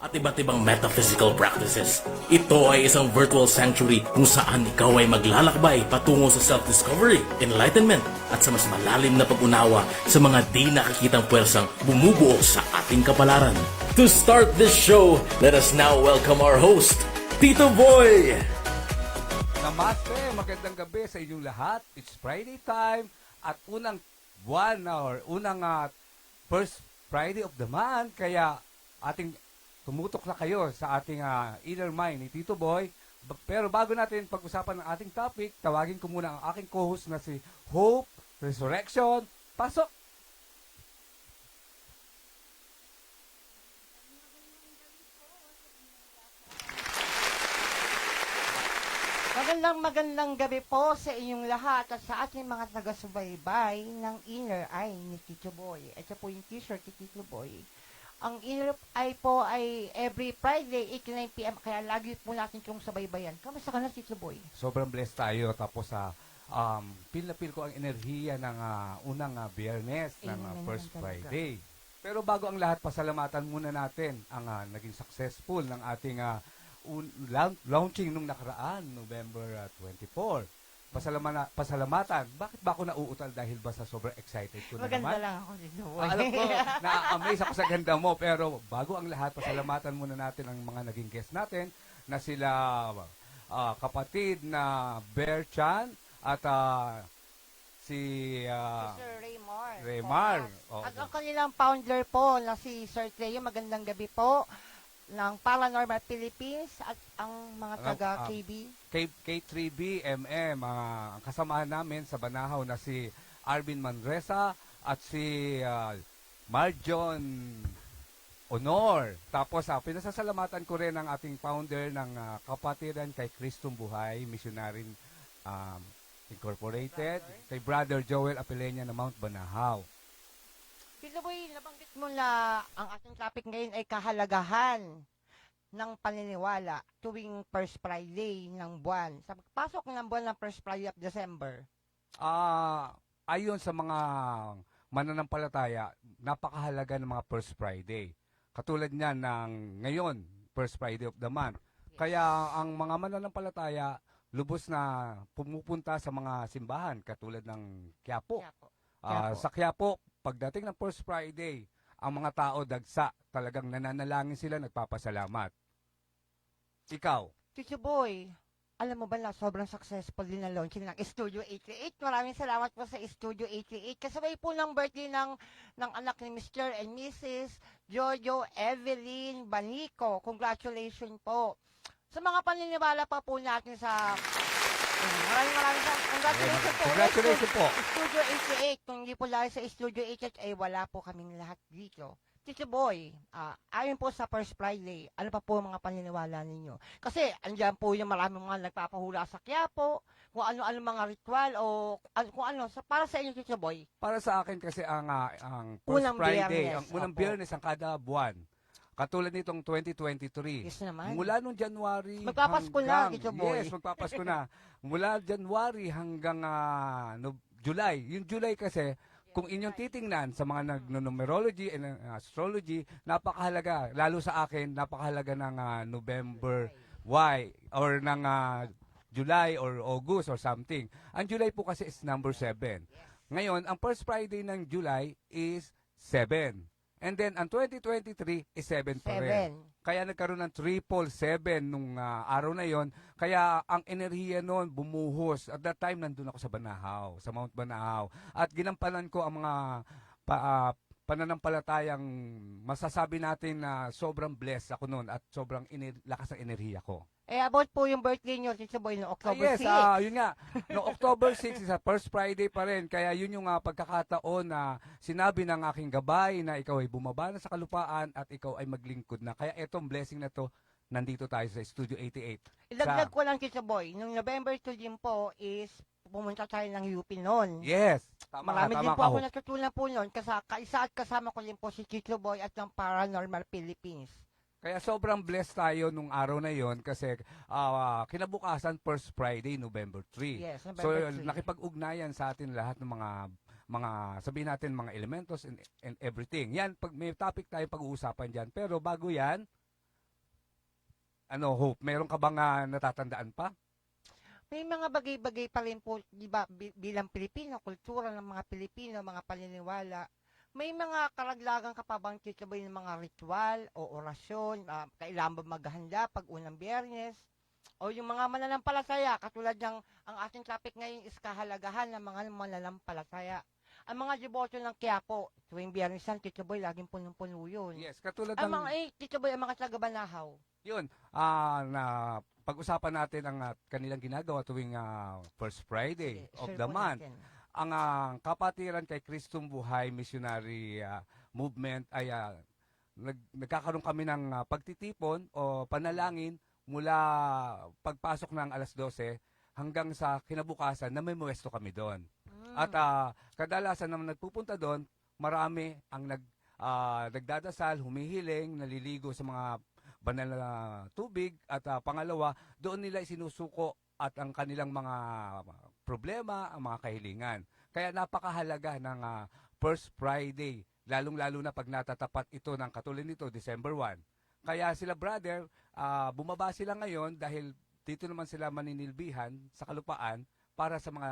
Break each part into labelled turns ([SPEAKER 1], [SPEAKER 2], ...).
[SPEAKER 1] at iba't ibang metaphysical practices. Ito ay isang virtual sanctuary kung saan ikaw ay maglalakbay patungo sa self-discovery, enlightenment, at sa mas malalim na pag-unawa sa mga di nakikitang puwersang bumubuo sa ating kapalaran. To start this show, let us now welcome our host, Tito Boy!
[SPEAKER 2] Namaste, magandang gabi sa inyong lahat. It's Friday time at unang buwan or unang first Friday of the month. Kaya ating tumutok na kayo sa ating inner mind ni Tito Boy. Pero bago natin pag-usapan ng ating topic, tawagin ko muna ang aking co-host na si Hope Resurrection. Pasok!
[SPEAKER 3] Magandang gabi po sa inyong lahat at sa ating mga taga-subaybay ng Inner Eye ni Tito Boy. Ito po yung t-shirt ni Tito Boy. Ang Inner Eye po ay every Friday, 8 to 9 p.m. Kaya lagi po natin itong sabaybayan. Kamusta ka na, Tito Boy?
[SPEAKER 2] Sobrang blessed tayo. Tapos feel na feel ko ang enerhiya ng unang biyernes ng first Friday. Pero bago ang lahat, pasalamatan muna natin ang naging successful ng ating launching nung nakaraan, November 24. Pasalamatan. Bakit ba ako nauutal? Dahil ba sa sobrang excited ko na
[SPEAKER 3] Maganda
[SPEAKER 2] naman?
[SPEAKER 3] lang ako, Tito Boy.
[SPEAKER 2] Alam ko, na-amaze ako sa ganda mo. Pero bago ang lahat, pasalamatan muna natin ang mga naging guest natin na sila kapatid na Bear Chan at si
[SPEAKER 3] Sir Raymar.
[SPEAKER 2] Raymar.
[SPEAKER 3] At ang kanilang founder po na si Sir Teo, magandang gabi po, ng Paranormal Philippines at ang mga taga-KB.
[SPEAKER 2] K3B, ang kasamahan namin sa Banahaw na si Arvin Manresa at si Marjon Honor. Tapos pinasasalamatan ko rin ang ating founder ng kapatiran kay Kristong Buhay, Missionary Incorporated, kay Brother Joel Apelenia ng Mount Banahaw.
[SPEAKER 3] Tito Boy, nabanggit mo na ang ating topic ngayon ay kahalagahan ng paniniwala tuwing first Friday ng buwan. Sa pagpasok ng buwan ng first Friday of December.
[SPEAKER 2] Ayon sa mga mananampalataya, napakahalaga ng mga first Friday. Katulad niyan ng ngayon, first Friday of the month.
[SPEAKER 3] Yes.
[SPEAKER 2] Kaya ang mga mananampalataya, lubos na pumupunta sa mga simbahan, katulad ng Quiapo. Sa Quiapo, pagdating ng first Friday, ang mga tao dagsa, talagang nananalangin sila, nagpapasalamat. Ikaw?
[SPEAKER 3] Tito Boy, alam mo ba na sobrang successful din ang launching ng Studio 88. Maraming salamat po sa Studio 88. Kasabay po ng birthday ng anak ni Mr. and Mrs. Jojo Evelyn Banico. Congratulations po. Sa mga paniniwala pa po natin sa maraming congratulations po.
[SPEAKER 2] Congratulations po.
[SPEAKER 3] Studio 88. Kung hindi po lahat sa Studio 88 ay wala po kaming lahat dito. Tito Boy, ayon po sa first Friday, ano pa po mga paniniwala ninyo? Kasi andyan po yung maraming mga nagpapahula sa Quiapo, kung ano-ano mga ritual o kung ano. Para sa inyo, Tito Boy?
[SPEAKER 2] Para sa akin kasi ang first
[SPEAKER 3] Unang
[SPEAKER 2] Friday,
[SPEAKER 3] Biyernes,
[SPEAKER 2] ang unang
[SPEAKER 3] opo.
[SPEAKER 2] Biyernes ang kada buwan. Katulad nitong 2023.
[SPEAKER 3] Yes naman.
[SPEAKER 2] Mula nung January
[SPEAKER 3] Magpapasko na, Tito Boy.
[SPEAKER 2] Yes, magpapasko na. Mula January hanggang July. Yung July kasi, kung inyong titingnan sa mga nagno-numerology and astrology, napakahalaga. Lalo sa akin, napakahalaga ng November Y or ng July or August or something. Ang July po kasi is number 7. Ngayon, ang first Friday ng July is 7. And then, ang 2023 is 7 pa rin. Kaya nagkaroon ng 777 nung araw na yon. Kaya ang enerhiya noon bumuhos. At that time, nandun ako sa Banahaw, sa Mount Banahaw. At ginampanan ko ang mga pananampalatayang masasabi natin na sobrang blessed ako noon at sobrang lakas ng enerhiya ko.
[SPEAKER 3] About po yung birthday nyo, Tito Boy, no October
[SPEAKER 2] yes,
[SPEAKER 3] 6.
[SPEAKER 2] yun nga. No October 6 is a first Friday pa rin. Kaya yun yung pagkakataon na sinabi ng aking gabay na ikaw ay bumaba na sa kalupaan at ikaw ay maglingkod na. Kaya etong blessing na to, nandito tayo sa Studio 88.
[SPEAKER 3] Idagdag ko lang, Tito Boy, nung November 2 din po is pumunta tayo ng UP noon.
[SPEAKER 2] Yes.
[SPEAKER 3] Marami din po ako natutunan po noon. Kaisa at kasama ko din po si Tito Boy at ng Paranormal Philippines.
[SPEAKER 2] Kaya sobrang blessed tayo nung araw na yon kasi kinabukasan first Friday, November 3.
[SPEAKER 3] Yes,
[SPEAKER 2] So
[SPEAKER 3] November 3.
[SPEAKER 2] nakipag-ugnayan sa atin lahat ng mga sabihin natin mga elementos and everything. Yan, pag may topic tayo pag-uusapan diyan. Pero bago yan, Ano, Hope, meron ka bang natatandaan pa?
[SPEAKER 3] May mga bagay-bagay pa rin po, di ba, bilang Pilipino, kultura ng mga Pilipino, mga paniniwala. May mga karaglagan ka pa bang Tito Boy, ng mga ritual o orasyon, kailangan ba maghanda pag unang Biyernes? O yung mga mananampalataya, katulad ng ang ating topic ngayon is kahalagahan ng mga mananampalataya. Ang mga deboto ng Quiapo, tuwing Biyernes yan, Tito Boy, laging punong-puno yun.
[SPEAKER 2] Yes, katulad
[SPEAKER 3] Ang
[SPEAKER 2] ng
[SPEAKER 3] mga, Tito Boy, ang mga taga-Banahaw.
[SPEAKER 2] yun, na pag-usapan natin ang kanilang ginagawa tuwing First Friday
[SPEAKER 3] Sige,
[SPEAKER 2] of
[SPEAKER 3] share
[SPEAKER 2] the
[SPEAKER 3] po
[SPEAKER 2] month.
[SPEAKER 3] natin.
[SPEAKER 2] Ang kapatiran kay Kristong Buhay Missionary Movement ay nagkakaroon kami ng pagtitipon o panalangin mula pagpasok ng alas 12 hanggang sa kinabukasan na may muwesto kami doon. At kadalasan naman nagpupunta doon, marami ang nagdadasal, humihiling, naliligo sa mga banal na tubig at pangalawa, doon nila isinusuko at ang kanilang mga problema, ang mga kahilingan. Kaya napakahalaga ng First Friday, lalong-lalo na pag natatapat ito ng katulad nito, December 1. Kaya sila brother, bumaba sila ngayon dahil dito naman sila maninilbihan sa kalupaan para sa mga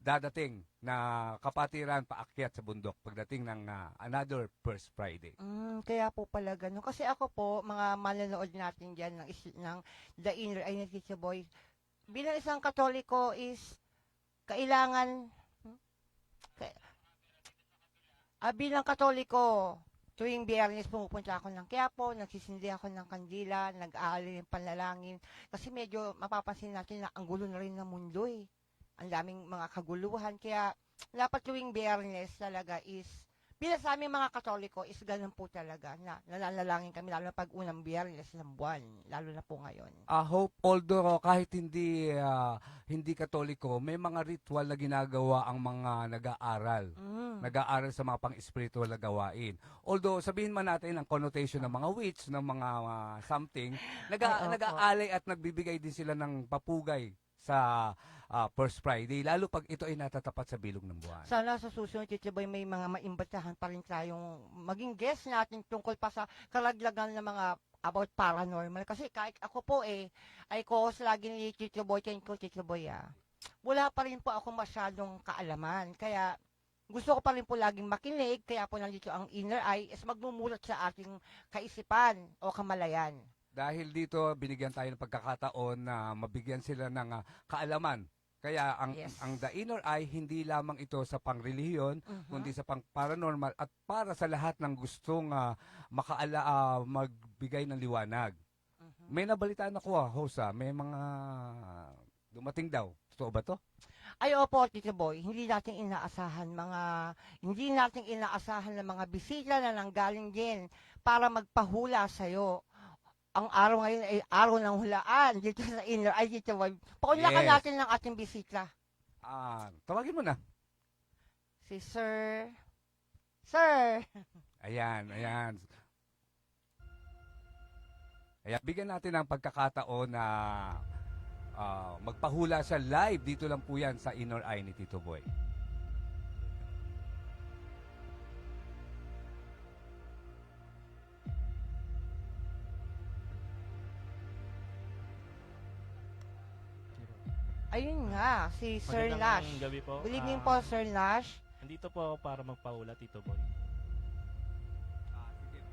[SPEAKER 2] dadating na kapatiran paakyat sa bundok pagdating ng another First Friday.
[SPEAKER 3] Kaya po pala ganun. Kasi ako po, mga manonood natin dyan ng The Inner Eye ni Tito Boy, bilang isang Katoliko is kailangan, bilang Katoliko, tuwing Biyernes pumupunta ako ng Quiapo, nagsisindi ako ng kandila, nag-aalay ng panlalangin, kasi medyo mapapansin natin na ang gulo na rin ng mundo eh. Ang daming mga kaguluhan, kaya dapat tuwing Biyernes talaga is, bilang sa aming mga Katoliko is ganun po talaga, na nananalangin kami, lalo na pag unang Biyernes ng buwan, lalo na po ngayon.
[SPEAKER 2] Hope, although kahit hindi Katoliko, may mga ritual na ginagawa ang mga nag-aaral. Nag-aaral sa mga pang-spiritual na gawain. Although sabihin man natin ang connotation ng mga witch, ng mga something, nag-aalay at nagbibigay din sila ng papugay sa First Friday, lalo pag ito ay natatapat sa bilog ng buwan.
[SPEAKER 3] Sana sa susunod, Tito Boy, may mga maimbitahan pa rin tayong maging guest natin tungkol pa sa karaglagan ng mga about paranormal. Kasi kahit ako po ay co-host lagi ni Tito Boy, Tito Boy wala pa rin po ako masyadong kaalaman. Kaya gusto ko pa rin po laging makinig, kaya po nandito ang Inner Eye is magmumulat sa ating kaisipan o kamalayan.
[SPEAKER 2] Dahil dito, binigyan tayo ng pagkakataon na mabigyan sila ng kaalaman. Kaya ang The Inner Eye, hindi lamang ito sa pangrelihiyon, kundi sa pang-paranormal at para sa lahat ng gustong magbigay ng liwanag. May nabalitaan ako, host, may mga dumating daw. Totoo ba to?
[SPEAKER 3] Ay, opo, Tito Boy, hindi natin inaasahan ng mga bisita na nanggaling din para magpahula sa'yo. Ang araw ngayon ay araw ng hulaan dito sa Inner Eye, Tito Boy. Paunlakan natin ng ating bisita.
[SPEAKER 2] Tawagin mo na.
[SPEAKER 3] Si Sir. Sir.
[SPEAKER 2] Ayan. Ayan, bigyan natin ng pagkakataon na magpahula siya live. Dito lang po yan sa Inner Eye ni Tito Boy.
[SPEAKER 3] Ayun nga, si Sir Nash.
[SPEAKER 4] Magandang gabi po.
[SPEAKER 3] Good evening po, Sir Nash.
[SPEAKER 4] Nandito po ako para magpahula, Tito Boy.
[SPEAKER 2] Sige.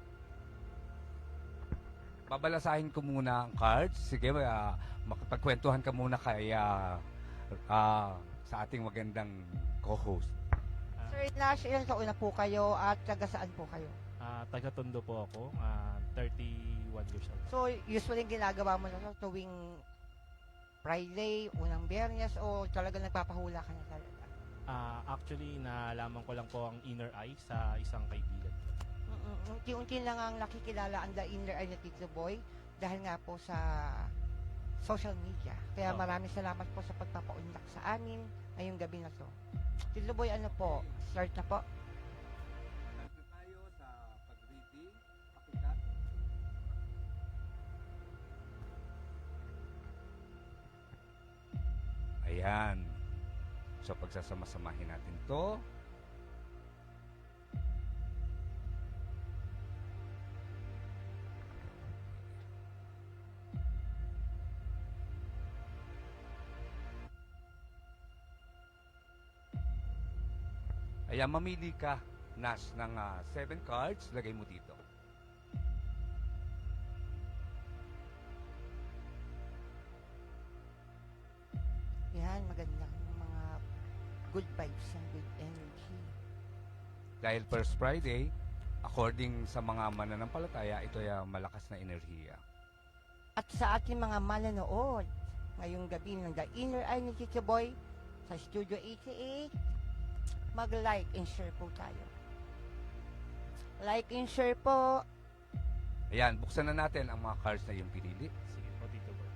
[SPEAKER 2] Babalasahin ko muna ang cards. Sige, makipagkwentuhan ka muna kay sa ating magandang co-host.
[SPEAKER 3] Sir Nash, ilan taon na po kayo at taga saan po kayo?
[SPEAKER 4] Taga-Tondo po ako, 31 years old.
[SPEAKER 3] So, usually ginagawa mo na to tuwing Friday, unang Biyernes, o talaga nagpapahula ka na talaga?
[SPEAKER 4] Actually, nalaman ko lang po ang Inner Eye sa isang kaibigan.
[SPEAKER 3] Unti-unti lang ang nakikilala ang The Inner Eye na Tito Boy dahil nga po sa social media. Kaya maraming salamat po sa pagpapaunlak sa amin ngayong gabi na to. Tito Boy, ano po? Start na po.
[SPEAKER 2] Nandito tayo sa pag-reading. Pakita. Ayan. So, pagsasama-samahin natin to. Kaya mamili ka, Nash, ng 7 cards, lagay mo dito.
[SPEAKER 3] Yan, maganda. Mga good vibes and good energy.
[SPEAKER 2] Dahil first Friday, according sa mga mananampalataya, ito ay malakas na enerhiya.
[SPEAKER 3] At sa ating mga mananood, ngayong gabi ng The Inner Eye ni Chicho Boy sa Studio 88, mag-like and share po tayo. Like and share po.
[SPEAKER 2] Ayan, buksan na natin ang mga cards na yung pinili.
[SPEAKER 4] Sige po, Tito Boy.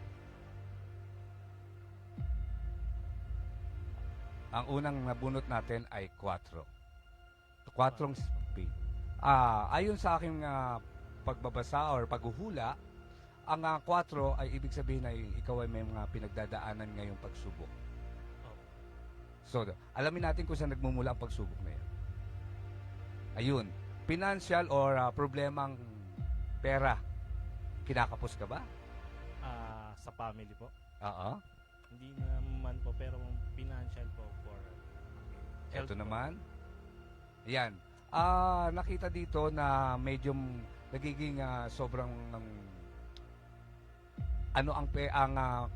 [SPEAKER 2] Ang unang nabunot natin ay 4. 4 spade. Ayon sa aking pagbabasa or paghuhula, ang 4 ay ibig sabihin ay ikaw ay may mga pinagdadaanan ngayong pagsubok. So, alamin natin kung saan nagmumula ang pagsubok na yan. Ayun, financial or problemang pera. Kinakapos ka ba?
[SPEAKER 4] Sa family po.
[SPEAKER 2] Oo.
[SPEAKER 4] Hindi naman po, pero financial po for health
[SPEAKER 2] Ito
[SPEAKER 4] po.
[SPEAKER 2] naman. Yan. Nakita dito na medyo nagiging sobrang ang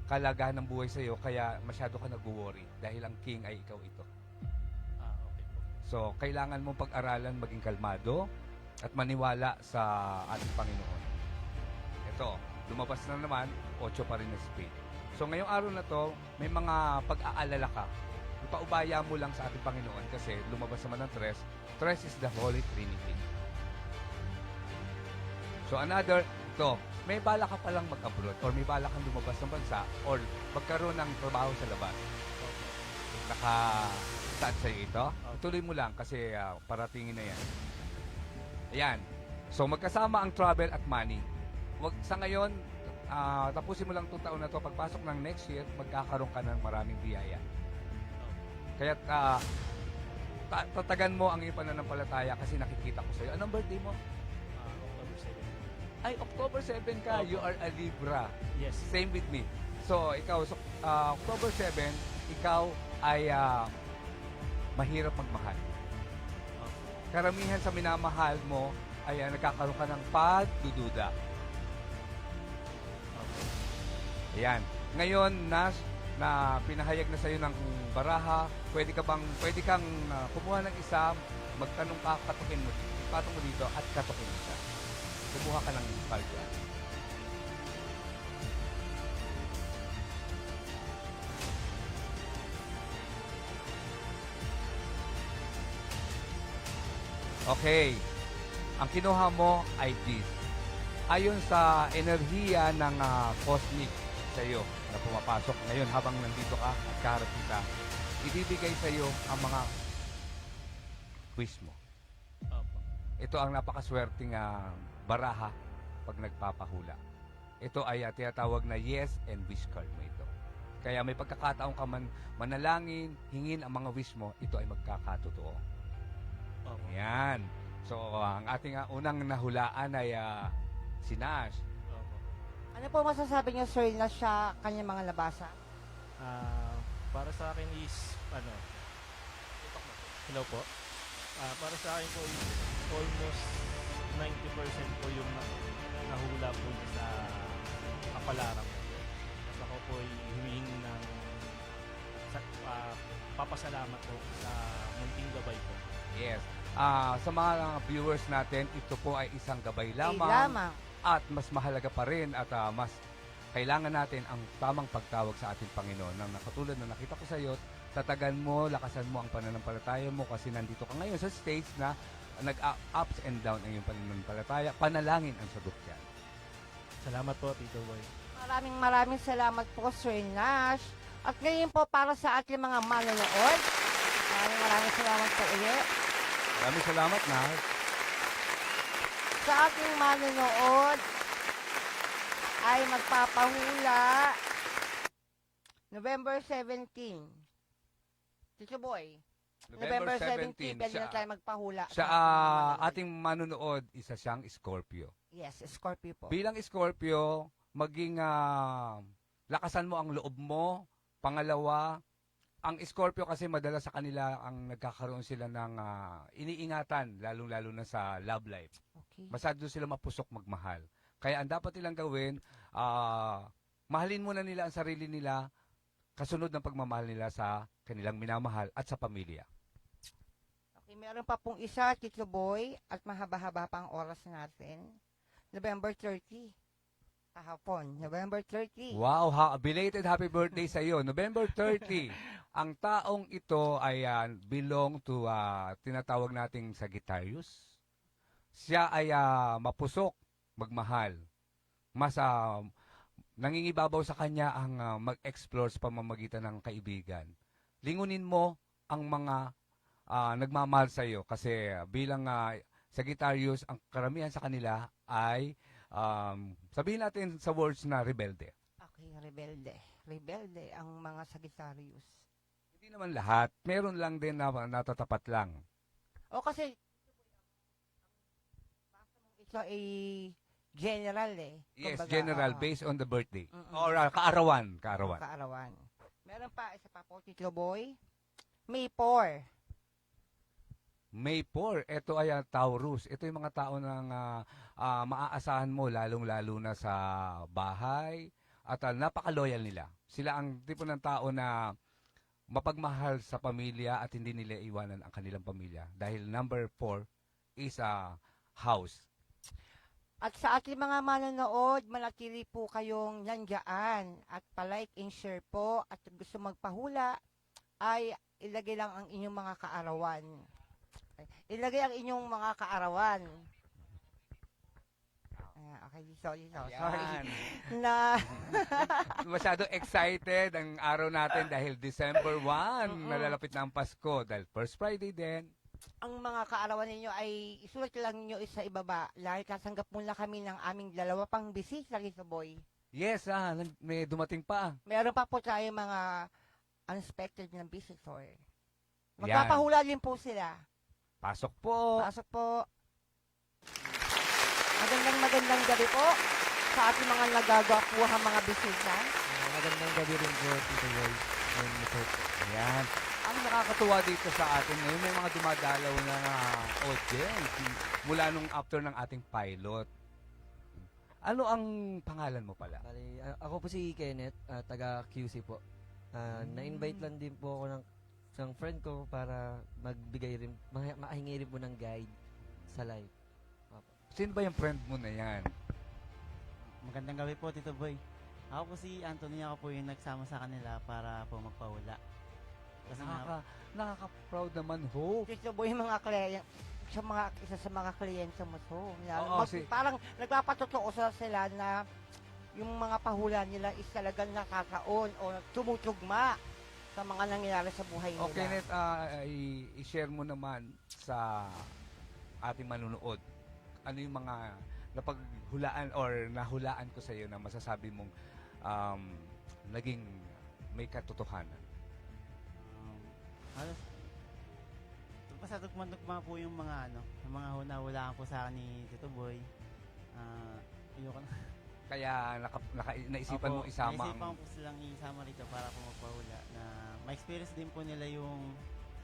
[SPEAKER 2] kalagahan ng buhay sa iyo kaya masyado ka nag-worry dahil ang king ay ikaw ito.
[SPEAKER 4] Okay po.
[SPEAKER 2] So, kailangan mong pag-aralan maging kalmado at maniwala sa ating Panginoon. Ito, lumabas na naman, 8 pa rin na spade. So, ngayong araw na to, may mga pag-aalala ka. Ipaubaya mo lang sa ating Panginoon kasi lumabas naman ng 3. 3 is the Holy Trinity. So, ito, may bala ka palang mag-abroad or may bala kang lumabas ng bansa or magkaroon ng trabaho sa labas. Naka-start sa'yo ito. Ituloy mo lang kasi paratingin na yan. Ayan. So, magkasama ang travel at money. Sa ngayon, tapusin mo lang itong taon na to. Pagpasok ng next year, magkakaroon ka ng maraming biyaya. Kaya tatagan mo ang iyong pananampalataya kasi nakikita ko sa'yo. Anong birthday mo?
[SPEAKER 4] October 7.
[SPEAKER 2] Ay, October 7 ka.
[SPEAKER 4] Opo.
[SPEAKER 2] You are a Libra.
[SPEAKER 4] Yes.
[SPEAKER 2] Same with me. So, ikaw, October 7, ikaw ay mahirap magmahal. Karamihan sa minamahal mo ay nagkakaroon ka ng pagdududa. Ayan. Ngayon, na pinahayag na sa'yo ng baraha, pwede kang kumuha ng isa, magtanong ka, katukin mo dito at katukin mo siya. Kumuha ka ng card dyan. Okay. Ang kinuha mo ay this. Ayon sa enerhiya ng cosmic sa iyo na pumapasok ngayon habang nandito ka at kaharap kita, ibibigay sa iyo ang mga wish mo.
[SPEAKER 4] Opo.
[SPEAKER 2] Ito ang napakaswerteng baraha pag nagpapahula. Ito ay tinatawag na yes and wish card mo ito. Kaya may pagkakataon ka manalangin, hingin ang mga wish mo, ito ay magkakatotoo.
[SPEAKER 4] Opo.
[SPEAKER 2] Yan. So, ang ating unang nahulaan ay si Nash.
[SPEAKER 4] Opo.
[SPEAKER 3] Ano po masasabi niyo, sir, na siya kanyang mga labasa?
[SPEAKER 4] Para sa akin is, hello po. Para sa akin po is almost 90% po yung nahula po sa kapalaran ko. Tapos ako po ay humihingi ng papasalamat po sa munting gabay po.
[SPEAKER 2] Yes. Sa mga viewers natin, ito po ay isang gabay lamang.
[SPEAKER 3] Lamang.
[SPEAKER 2] At mas mahalaga pa rin at mas kailangan natin ang tamang pagtawag sa ating Panginoon. Na katulad na nakita ko sa iyo, tatagan mo, lakasan mo ang pananampalataya mo kasi nandito ka ngayon sa stage na nag-ups and down ang iyong pananampalataya. Panalangin ang sagot yan.
[SPEAKER 4] Salamat po, Tito Boy.
[SPEAKER 3] Maraming salamat po, Sir Nash. At ngayon po, para sa ating mga manonood, maraming salamat po ulit.
[SPEAKER 2] Maraming salamat, Nash.
[SPEAKER 3] Sa ating manonood, ay magpapahula November 17. Chicho Boy. November 17, pwede na tayo magpahula.
[SPEAKER 2] Sa
[SPEAKER 3] sa ating mga manonood.
[SPEAKER 2] ating manunood, isa siyang Scorpio.
[SPEAKER 3] Yes, Scorpio po.
[SPEAKER 2] Bilang Scorpio, maging lakasan mo ang loob mo. Pangalawa, Ang Scorpio kasi madalas sa kanila ang nagkakaroon sila ng iniingatan, lalong-lalo na sa love life.
[SPEAKER 3] Okay.
[SPEAKER 2] Masyado sila mapusok magmahal. Kaya ang dapat nilang gawin, mahalin muna nila ang sarili nila, kasunod ng pagmamahal nila sa kanilang minamahal at sa pamilya.
[SPEAKER 3] Okay, meron pa pong isa, Tito Boy, at mahaba-haba pa ang oras natin. November 30. Kahapon, November 30.
[SPEAKER 2] Wow, belated happy birthday sa iyo. November 30. Ang taong ito ay belong to tinatawag nating Sagittarius. Siya ay mapusok, magmahal. Mas nangingibabaw sa kanya ang mag-explore sa pamamagitan ng kaibigan. Lingunin mo ang mga nagmamahal sa iyo kasi bilang Sagittarius, ang karamihan sa kanila ay sabihin natin sa words na rebelde.
[SPEAKER 3] Okay, rebelde. Rebelde ang mga Sagittarius.
[SPEAKER 2] Hindi naman lahat. Meron lang din na natatapat lang.
[SPEAKER 3] O kasi, ito ay general eh.
[SPEAKER 2] Yes,
[SPEAKER 3] Kumbaga,
[SPEAKER 2] general,
[SPEAKER 3] oo.
[SPEAKER 2] based on the birthday.
[SPEAKER 3] Mm-mm.
[SPEAKER 2] Or kaarawan. Kaarawan.
[SPEAKER 3] Kaarawan. Meron pa, isa pa po, Tito Boy. May 4.
[SPEAKER 2] May 4, ito ay Taurus. Ito yung mga tao ng maaasahan mo, lalong-lalo na sa bahay. At napaka-loyal nila. Sila ang tipo ng tao na mapagmahal sa pamilya at hindi nila iwanan ang kanilang pamilya. Dahil number 4 is house.
[SPEAKER 3] At sa ating mga manonood, manatili po kayong nandiyan at palike and share po at kung gusto magpahula ay ilagay lang ang inyong mga kaarawan. Ilagay ang inyong mga kaarawan. Okay, sorry.
[SPEAKER 2] Yan.
[SPEAKER 3] Na,
[SPEAKER 2] Masyado excited ang araw natin dahil December 1, nalalapit na ang Pasko. Dahil first Friday din.
[SPEAKER 3] ang mga kaarawan ninyo ay isulat lang ninyo sa ibaba. Dahil kasanggap muna kami ng aming 2 pang bisita, Tito Boy.
[SPEAKER 2] Yes, may dumating pa.
[SPEAKER 3] Meron pa po tayo mga unexpected na visitor.
[SPEAKER 2] Yan.
[SPEAKER 3] Magpapahula din po sila.
[SPEAKER 2] Pasok po.
[SPEAKER 3] Pasok po. Magandang gabi po sa ating mga nagagapuhang mga bisita.
[SPEAKER 5] Magandang gabi rin po, Tito Boy.
[SPEAKER 2] Ayan. Ang nakakatuwa dito sa atin ngayon, may mga dumadalaw na audience mula nung after ng ating pilot. Ano ang pangalan mo pala?
[SPEAKER 5] Bali, ako po si Kenneth, taga QC po. Na-invite lang din po ako ng friend ko para magbigay rin, mahingi rin po ng guide sa live.
[SPEAKER 2] Sino ba yung friend mo na yan?
[SPEAKER 6] Magandang gabi po, Tito Boy. Ako po si Anthony, ako po yung nagsama sa kanila para po magpahula. Kasi
[SPEAKER 2] Nakaka-proud naman, Hope.
[SPEAKER 3] Tito Boy, mga kliyent, isa sa mga kliyente mo to.
[SPEAKER 2] Oo,
[SPEAKER 3] Parang nagpapatotoo sila na yung mga pahula nila is talagang nakakaon o tumutugma sa mga nangyayari sa buhay nila.
[SPEAKER 2] Okay, Net, i-share mo naman sa ating manunood. Ano yung mga napaghulaan or nahulaan ko sa iyo na masasabi mong naging may katotohanan?
[SPEAKER 6] halos pasadugma po yung mga yung mga huna-hulaan po sa akin ni Tito Boy. Ayoko na.
[SPEAKER 2] Kaya naisipan
[SPEAKER 6] Opo,
[SPEAKER 2] mong isama
[SPEAKER 6] naisipan ko po silang isama rito para po magpahula na ma-experience din po nila yung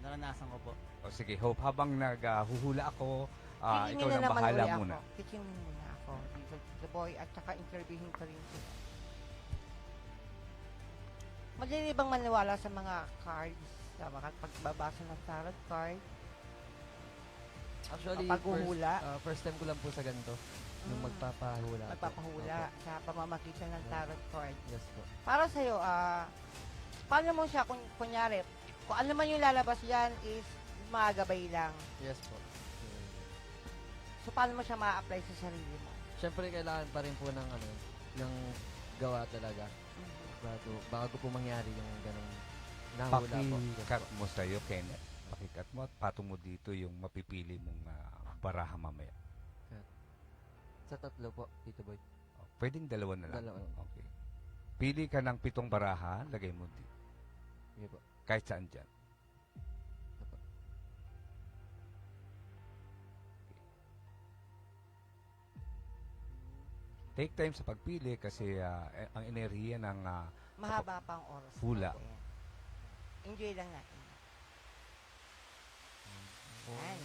[SPEAKER 6] naranasan ko po.
[SPEAKER 2] O sige, Hope, habang naghuhula ako,
[SPEAKER 3] Tingin
[SPEAKER 2] ikaw
[SPEAKER 3] na
[SPEAKER 2] na
[SPEAKER 3] naman
[SPEAKER 2] bahala
[SPEAKER 3] uli
[SPEAKER 2] muna.
[SPEAKER 3] ako. Tingin muna ako dito, Tito Boy, at saka interviewin ko rin sila. Madali bang maniwala sa mga cards, sa mga pagbabasa ng tarot card?
[SPEAKER 5] Actually,
[SPEAKER 3] Paghuhula?
[SPEAKER 5] first time ko lang po sa ganito, yung
[SPEAKER 3] Mm.
[SPEAKER 5] magpapahula. po.
[SPEAKER 3] Magpapahula sa pamamagitan ng tarot card.
[SPEAKER 5] Yes po.
[SPEAKER 3] Para sa'yo, paano mo siya, kunyari, kung ano man yung lalabas yan is magabay lang.
[SPEAKER 5] Yes po.
[SPEAKER 3] So, paano mo siya ma-apply sa sarili mo?
[SPEAKER 5] Siyempre, kailangan pa rin po ng ng gawa talaga. Bago po mangyari yung ganong nahula po. Yes
[SPEAKER 2] Pakikat
[SPEAKER 5] po.
[SPEAKER 2] mo sa'yo, Kenneth. Pakikat mo at patong mo dito yung mapipili mong baraha mamaya.
[SPEAKER 5] Sa 3 po, Tito Boy.
[SPEAKER 2] Pwedeng 2 na lang.
[SPEAKER 5] 2.
[SPEAKER 2] Okay. Pili ka ng 7 baraha, lagay mo dito.
[SPEAKER 5] Okay po.
[SPEAKER 2] Kahit saan dyan.
[SPEAKER 5] Ito po.
[SPEAKER 2] Take time sa pagpili kasi ang enerhiya ng
[SPEAKER 3] Mahaba pang oras.
[SPEAKER 2] Hula.
[SPEAKER 3] natin. Enjoy lang natin. Yan.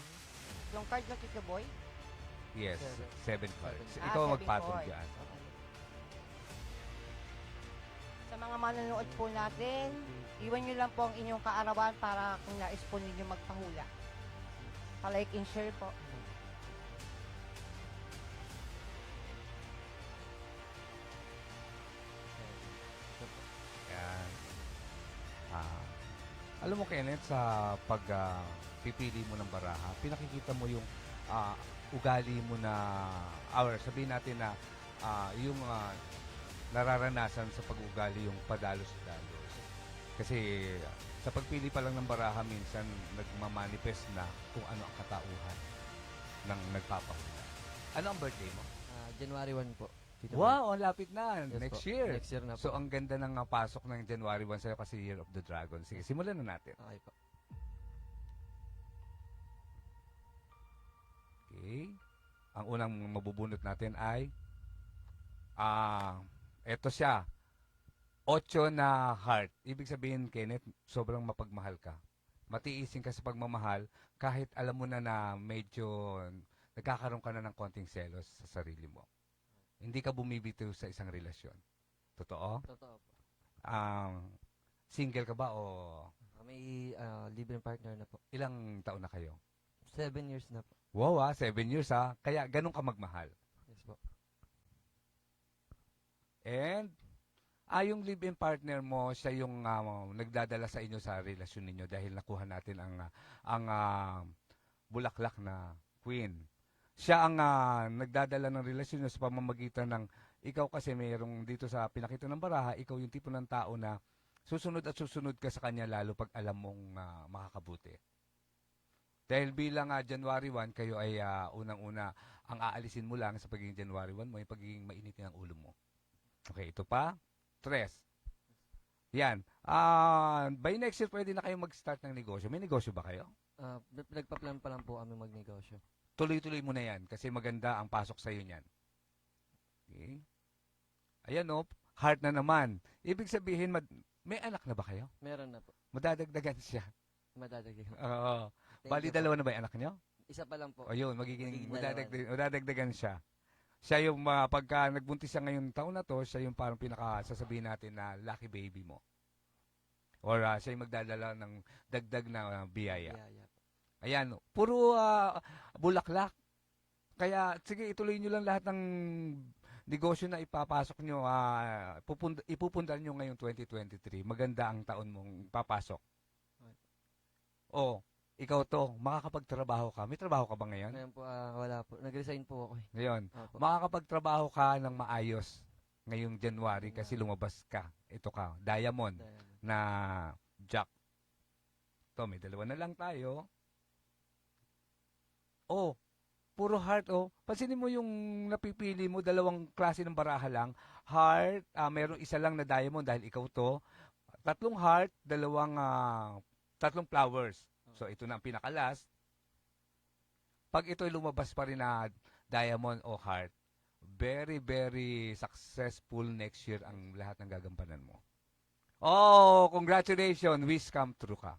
[SPEAKER 3] Yung card ng Tito Boy,
[SPEAKER 2] Yes, 7 cards.
[SPEAKER 3] Ah,
[SPEAKER 2] Ikaw ang
[SPEAKER 3] 7
[SPEAKER 2] magpatong
[SPEAKER 3] cards.
[SPEAKER 2] dyan.
[SPEAKER 3] Okay. Sa mga manonood po natin, iwan nyo lang po ang inyong kaarawan para kung nais po ninyo magpahula. Pa-like and share po.
[SPEAKER 2] Yan. Alam mo, Kenneth, sa pipili mo ng baraha, pinakikita mo yung ugali mo na, or sabihin natin na yung nararanasan sa pag-ugali yung padalos-dalos. Kasi sa pagpili pa lang ng baraha, minsan nagmamanifest na kung ano ang katauhan ng nagpapahula. Ano ang birthday mo?
[SPEAKER 5] January 1 po. Tito Boy.
[SPEAKER 2] Wow, ang lapit na.
[SPEAKER 5] Yes
[SPEAKER 2] Next
[SPEAKER 5] po.
[SPEAKER 2] year.
[SPEAKER 5] Next year na po.
[SPEAKER 2] So, ang ganda ng pasok ng January 1 sa'yo kasi Year of the Dragon. Sige, simulan na natin.
[SPEAKER 5] Okay po.
[SPEAKER 2] Okay. Ang unang mabubunot natin ay eto siya. 8 na heart. Ibig sabihin, Kenneth, sobrang mapagmahal ka. Matiisin ka sa pagmamahal kahit alam mo na medyo nagkakaroon ka na ng konting selos sa sarili mo. Hindi ka bumibitiw sa isang relasyon. Totoo?
[SPEAKER 5] Totoo po.
[SPEAKER 2] Single ka ba o
[SPEAKER 5] May libreng partner na po.
[SPEAKER 2] ilang taon na kayo?
[SPEAKER 5] 7 years na po.
[SPEAKER 2] Wow, 7 years Kaya ganun ka magmahal.
[SPEAKER 5] Yes po.
[SPEAKER 2] And yung live-in partner mo, siya yung nagdadala sa inyo sa relasyon ninyo dahil nakuha natin ang bulaklak na queen. Siya ang nagdadala ng relasyon nyo sa pamamagitan ng ikaw kasi mayroong dito sa pinakita ng baraha, ikaw yung tipo ng tao na susunod at susunod ka sa kanya lalo pag alam mong makakabuti. Dahil bilang January 1, kayo ay unang-una, ang aalisin mo lang sa pagiging January 1 mo, yung pagiging mainitin ang ulo mo. Okay, ito pa. 3. Yan. By next year, pwede na kayo mag-start ng negosyo. May negosyo ba kayo?
[SPEAKER 5] Nagpa-plan pa lang po kami magnegosyo.
[SPEAKER 2] Tuloy-tuloy mo na yan kasi maganda ang pasok sa'yo niyan. Okay. Ayan heart na naman. Ibig sabihin, may anak na ba kayo?
[SPEAKER 5] Meron na po.
[SPEAKER 2] Madadagdagan siya.
[SPEAKER 5] Madadagay.
[SPEAKER 2] Oo.
[SPEAKER 5] Thank
[SPEAKER 2] Bali,
[SPEAKER 5] you po.
[SPEAKER 2] dalawa na ba yung anak niyo?
[SPEAKER 5] Isa pa lang po.
[SPEAKER 2] O yun, magiging
[SPEAKER 5] Magiging
[SPEAKER 2] madadagdagan siya. Siya yung pagka nagbuntis siya ngayong taon na to, siya yung parang sasabihin natin na lucky baby mo. Or siya yung magdadala ng dagdag na biyaya.
[SPEAKER 5] Yeah.
[SPEAKER 2] Ayan, puro bulaklak. Kaya, sige, ituloy nyo lang lahat ng negosyo na ipapasok nyo. Ipupundar nyo ngayong 2023. Maganda ang taon mong papasok. Ikaw to, makakapagtrabaho ka. May trabaho ka ba ngayon?
[SPEAKER 5] Ngayon po, wala po. Nag-resign po ako eh.
[SPEAKER 2] Ngayon,
[SPEAKER 5] Opo.
[SPEAKER 2] makakapagtrabaho ka ng maayos ngayong January kasi lumabas ka. Ito ka, Diamond na Jack. Ito, may dalawa na lang tayo. Puro heart Pansinin mo yung napipili mo, dalawang klase ng baraha lang. Heart, mayroong isa lang na diamond dahil ikaw to. 3 heart, 3 flowers. So ito na ang pinaka-last. Pag ito'y lumabas pa rin na diamond o heart, very, very successful next year ang lahat ng gagampanan mo. Congratulations. Wish come true ka.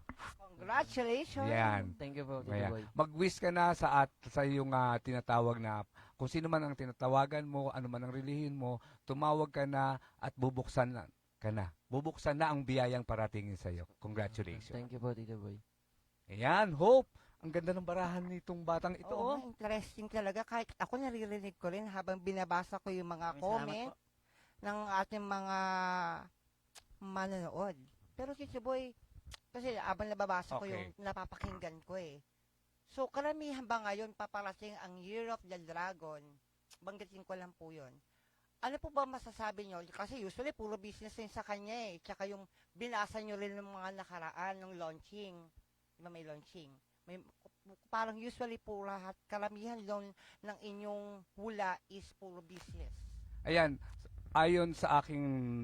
[SPEAKER 3] Congratulations!
[SPEAKER 2] Yan.
[SPEAKER 5] Thank you po, Tito
[SPEAKER 2] Ayan.
[SPEAKER 5] Boy.
[SPEAKER 2] Mag-wish ka na sa yung tinatawag na, kung sino man ang tinatawagan mo, ano man ang relihin mo, tumawag ka na at bubuksan ka na. Bubuksan na ang biyayang paratingin sa iyo. Congratulations.
[SPEAKER 5] Thank you po, Tito Boy.
[SPEAKER 2] Ayan, Hope. Ang ganda ng barahan nitong batang ito.
[SPEAKER 3] Oo, interesting talaga. Kahit ako naririnig ko rin habang binabasa ko yung mga
[SPEAKER 6] Maraming
[SPEAKER 3] comment
[SPEAKER 6] salamat
[SPEAKER 3] ng ating mga manonood. Pero Tito Boy, kasi habang nababasa ko
[SPEAKER 2] Okay.
[SPEAKER 3] yung napapakinggan ko eh. So, karamihan ba ngayon paparating ang Year of the Dragon? Banggitin ko lang po yun. Ano po ba masasabi nyo? Kasi usually puro business din sa kanya eh. Tsaka yung binasa nyo rin ng mga nakaraan ng launching. Diba may launching? Parang usually po lahat, karamihan doon ng inyong hula is puro business.
[SPEAKER 2] Ayan, ayon sa aking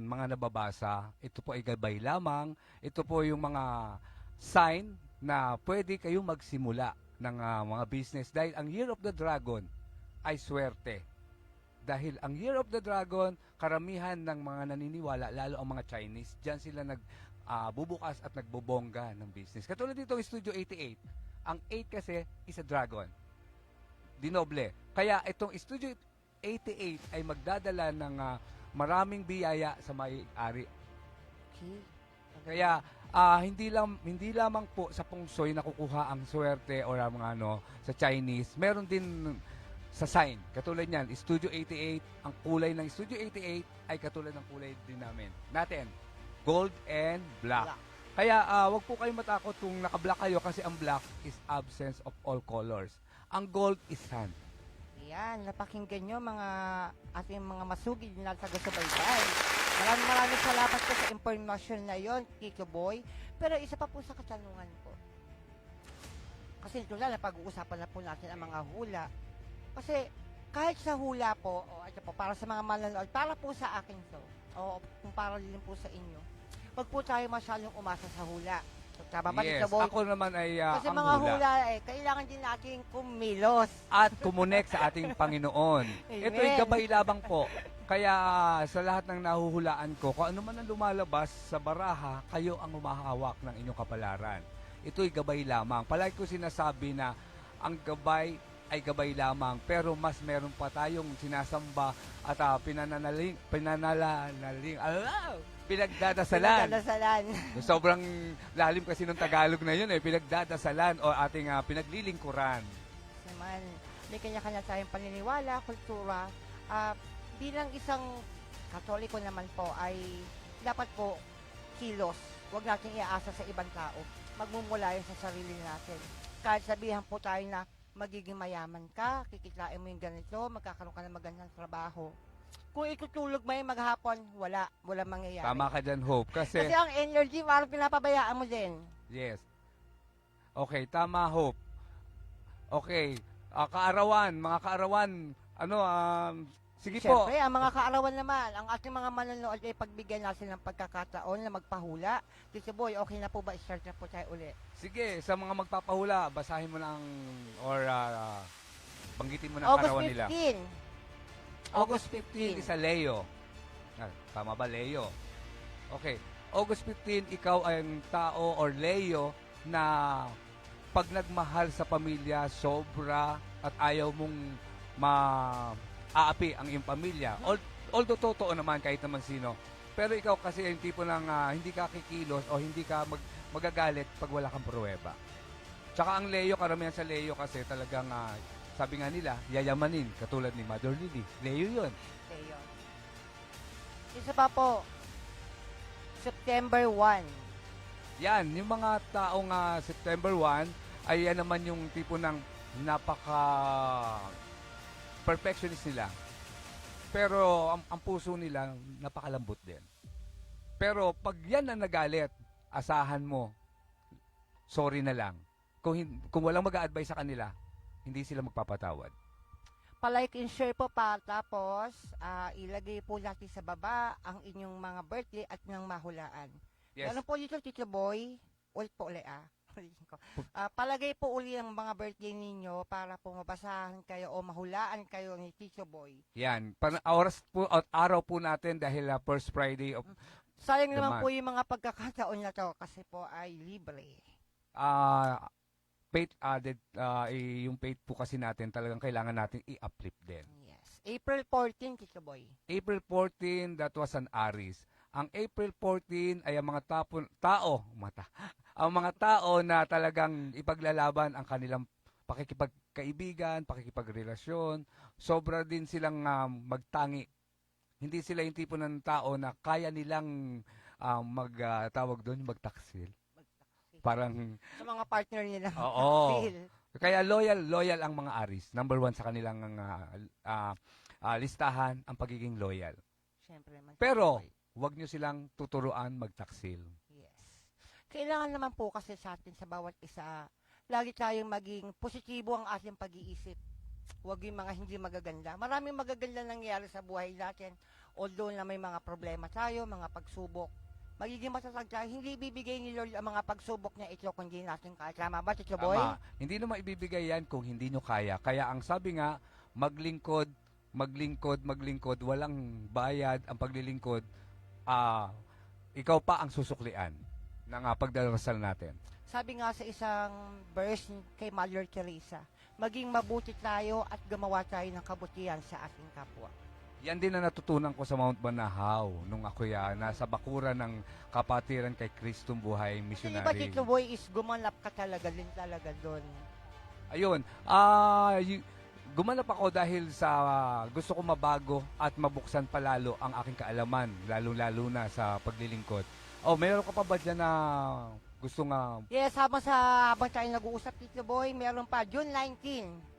[SPEAKER 2] mga nababasa, ito po ay gabay lamang. Ito po yung mga sign na pwede kayong magsimula ng mga business. Dahil ang Year of the Dragon ay swerte. Dahil ang Year of the Dragon, karamihan ng mga naniniwala, lalo ang mga Chinese, diyan sila bubukas at nagbobongga ng business. Katulad dito, Studio 88. Ang 8 kasi is a dragon. Dinoble. Kaya itong Studio 88 ay magdadala ng maraming biyaya sa may-ari.
[SPEAKER 3] Okay.
[SPEAKER 2] Kaya hindi lamang po sa pungsoy nakukuha ang swerte or ang mga sa Chinese, meron din sa sign. Katulad niyan, Studio 88, ang kulay ng Studio 88 ay katulad ng kulay din natin. Gold and black.
[SPEAKER 3] Black.
[SPEAKER 2] Kaya wag po kayong matakot kung naka-black kayo kasi ang black is absence of all colors. Ang gold is sun.
[SPEAKER 3] Yan, napakinggan nyo mga ating mga masugid na taga-subaybay. Maraming salamat po sa impormasyon na yon, Kiko Boy. Pero isa pa po sa katanungan ko. Kasi ito na, pag-uusapan na po natin ang mga hula. Kasi kahit sa hula po, ito po, para sa mga manonood, para po sa akin to, o kung para din po sa inyo, wag po tayo masyadong umasa sa hula. So, tama ba,
[SPEAKER 2] Yes,
[SPEAKER 3] Kiko Boy?
[SPEAKER 2] ako naman ay
[SPEAKER 3] Kasi
[SPEAKER 2] ang
[SPEAKER 3] mga
[SPEAKER 2] hula.
[SPEAKER 3] hula, kailangan din natin kumilos.
[SPEAKER 2] At kumonek sa ating Panginoon.
[SPEAKER 3] Amen.
[SPEAKER 2] Ito ay gabay labang po. Kaya sa lahat ng nahuhulaan ko, kung ano man ang lumalabas sa baraha, kayo ang umahawak ng inyong kapalaran. Ito'y gabay lamang. Palagi ko sinasabi na ang gabay ay gabay lamang, pero mas meron pa tayong sinasamba at pinagdadasalan.
[SPEAKER 3] Pinagdadasalan.
[SPEAKER 2] Sobrang lalim kasi ng Tagalog na yun pinagdadasalan o ating pinaglilingkuran.
[SPEAKER 3] Naman, may kanya-kanya tayong paniniwala, kultura. Bilang isang Katoliko naman po ay dapat po kilos. Huwag natin iaasa sa ibang tao. Magmumula yun sa sarili natin. Kahit sabihan po tayo na magiging mayaman ka, kikitain mo yung ganito, magkakaroon ka ng magandang trabaho. Kung itutulog mo yung maghapon, wala mangyayari.
[SPEAKER 2] Tama ka dyan, Hope. Kasi
[SPEAKER 3] ang energy, parang pinapabayaan mo din.
[SPEAKER 2] yes. Okay, tama, Hope. Okay, mga kaarawan, sige po.
[SPEAKER 3] Siyempre, ang mga kaarawan naman, ang ating mga manonood ay pagbigyan natin ng pagkakataon na magpahula. Tito Boy, okay na po ba? Start na po tayo uli.
[SPEAKER 2] Sige, sa mga magpapahula, basahin mo ng, banggitin mo ng
[SPEAKER 3] August
[SPEAKER 2] kaarawan nila.
[SPEAKER 3] 15.
[SPEAKER 2] August 15 is a Leo. Tama ba, Leo? Okay. August 15, ikaw ay ang tao or Leo na pag nagmahal sa pamilya, sobra at ayaw mong aapi ang iyong pamilya. Although totoo naman kahit naman sino. Pero ikaw kasi yung tipo ng hindi ka kikilos o hindi ka magagalit pag wala kang pruweba. Tsaka ang Leo, karamihan sa Leo kasi talagang sabi nga nila, yayamanin katulad ni Mother Lily. Leo yun.
[SPEAKER 3] Leo. Isa pa po, September 1.
[SPEAKER 2] Yan, yung mga taong September 1 ay yan naman yung tipo ng napaka perfectionist nila. Pero ang puso nila napakalambot din. Pero pag yan ang nagalit, asahan mo, sorry na lang. Kung walang mag-a-advise sa kanila, hindi sila magpapatawad.
[SPEAKER 3] Palike and share po pa. Tapos, ilagay po natin sa baba ang inyong mga birthday at ng mahulaan.
[SPEAKER 2] Yes.
[SPEAKER 3] Ano po dito, Tito Boy? Ulit po uli, palagay po uli ang mga birthday ninyo para po mabasahan kayo o mahulaan kayo ni Tito Boy.
[SPEAKER 2] Yan. Araw po natin dahil first Friday of
[SPEAKER 3] Sayang
[SPEAKER 2] the
[SPEAKER 3] naman
[SPEAKER 2] month.
[SPEAKER 3] po yung mga pagkakataon na to kasi po ay libre.
[SPEAKER 2] Yung faith po kasi natin talagang kailangan natin i-uplift din.
[SPEAKER 3] Yes. April 14, Tito Boy.
[SPEAKER 2] April 14, that was an Aries. Ang April 14 ay ang mga ang mga tao na talagang ipaglalaban ang kanilang pakikipagkaibigan, pakikipagrelasyon. Sobra din silang magtangi. Hindi sila yung tipo ng tao na kaya nilang magtaksil. Parang
[SPEAKER 3] Sa mga partner nila.
[SPEAKER 2] Oo.
[SPEAKER 3] Feel.
[SPEAKER 2] Kaya loyal ang mga Aries. Number 1 sa kanilang listahan ang pagiging loyal.
[SPEAKER 3] Siyempre naman.
[SPEAKER 2] Pero,
[SPEAKER 3] Tito Boy.
[SPEAKER 2] huwag nyo silang tuturuan magtaksil.
[SPEAKER 3] Yes. Kailangan naman po kasi sa atin sa bawat isa, lagi tayong maging positibo ang ating pag-iisip. Huwag yung mga hindi magaganda. Maraming magaganda nangyayari sa buhay natin. Although na may mga problema tayo, mga pagsubok, magiging matatag tayo. Hindi ibibigay ni Lord ang mga pagsubok niya ito kung hindi natin kaya. Tama ba, Tito Boy?
[SPEAKER 2] Tama. Hindi naman ibibigay yan kung hindi nyo kaya. Kaya ang sabi nga, maglingkod maglingkod, walang bayad ang paglilingkod, ikaw pa ang susuklian ng pagdarasal natin.
[SPEAKER 3] Sabi nga sa isang verse kay Mother Teresa, maging mabuti tayo at gumawa tayo ng kabutihan sa ating kapwa.
[SPEAKER 2] Yan din na natutunan ko sa Mount Banahaw nung ako nasa bakuran ng kapatiran kay Kristong Buhay
[SPEAKER 3] Kasi iba,
[SPEAKER 2] Missionary.
[SPEAKER 3] Tito Boy, is gumanap ka talaga doon.
[SPEAKER 2] Ayun, gumanap ako dahil sa gusto ko mabago at mabuksan palalo ang aking kaalaman, lalo-lalo na sa paglilingkod. Meron ka pa ba dyan na gusto nga
[SPEAKER 3] Yes, habang tayo nag-uusap, Tito Boy, meron pa June 19.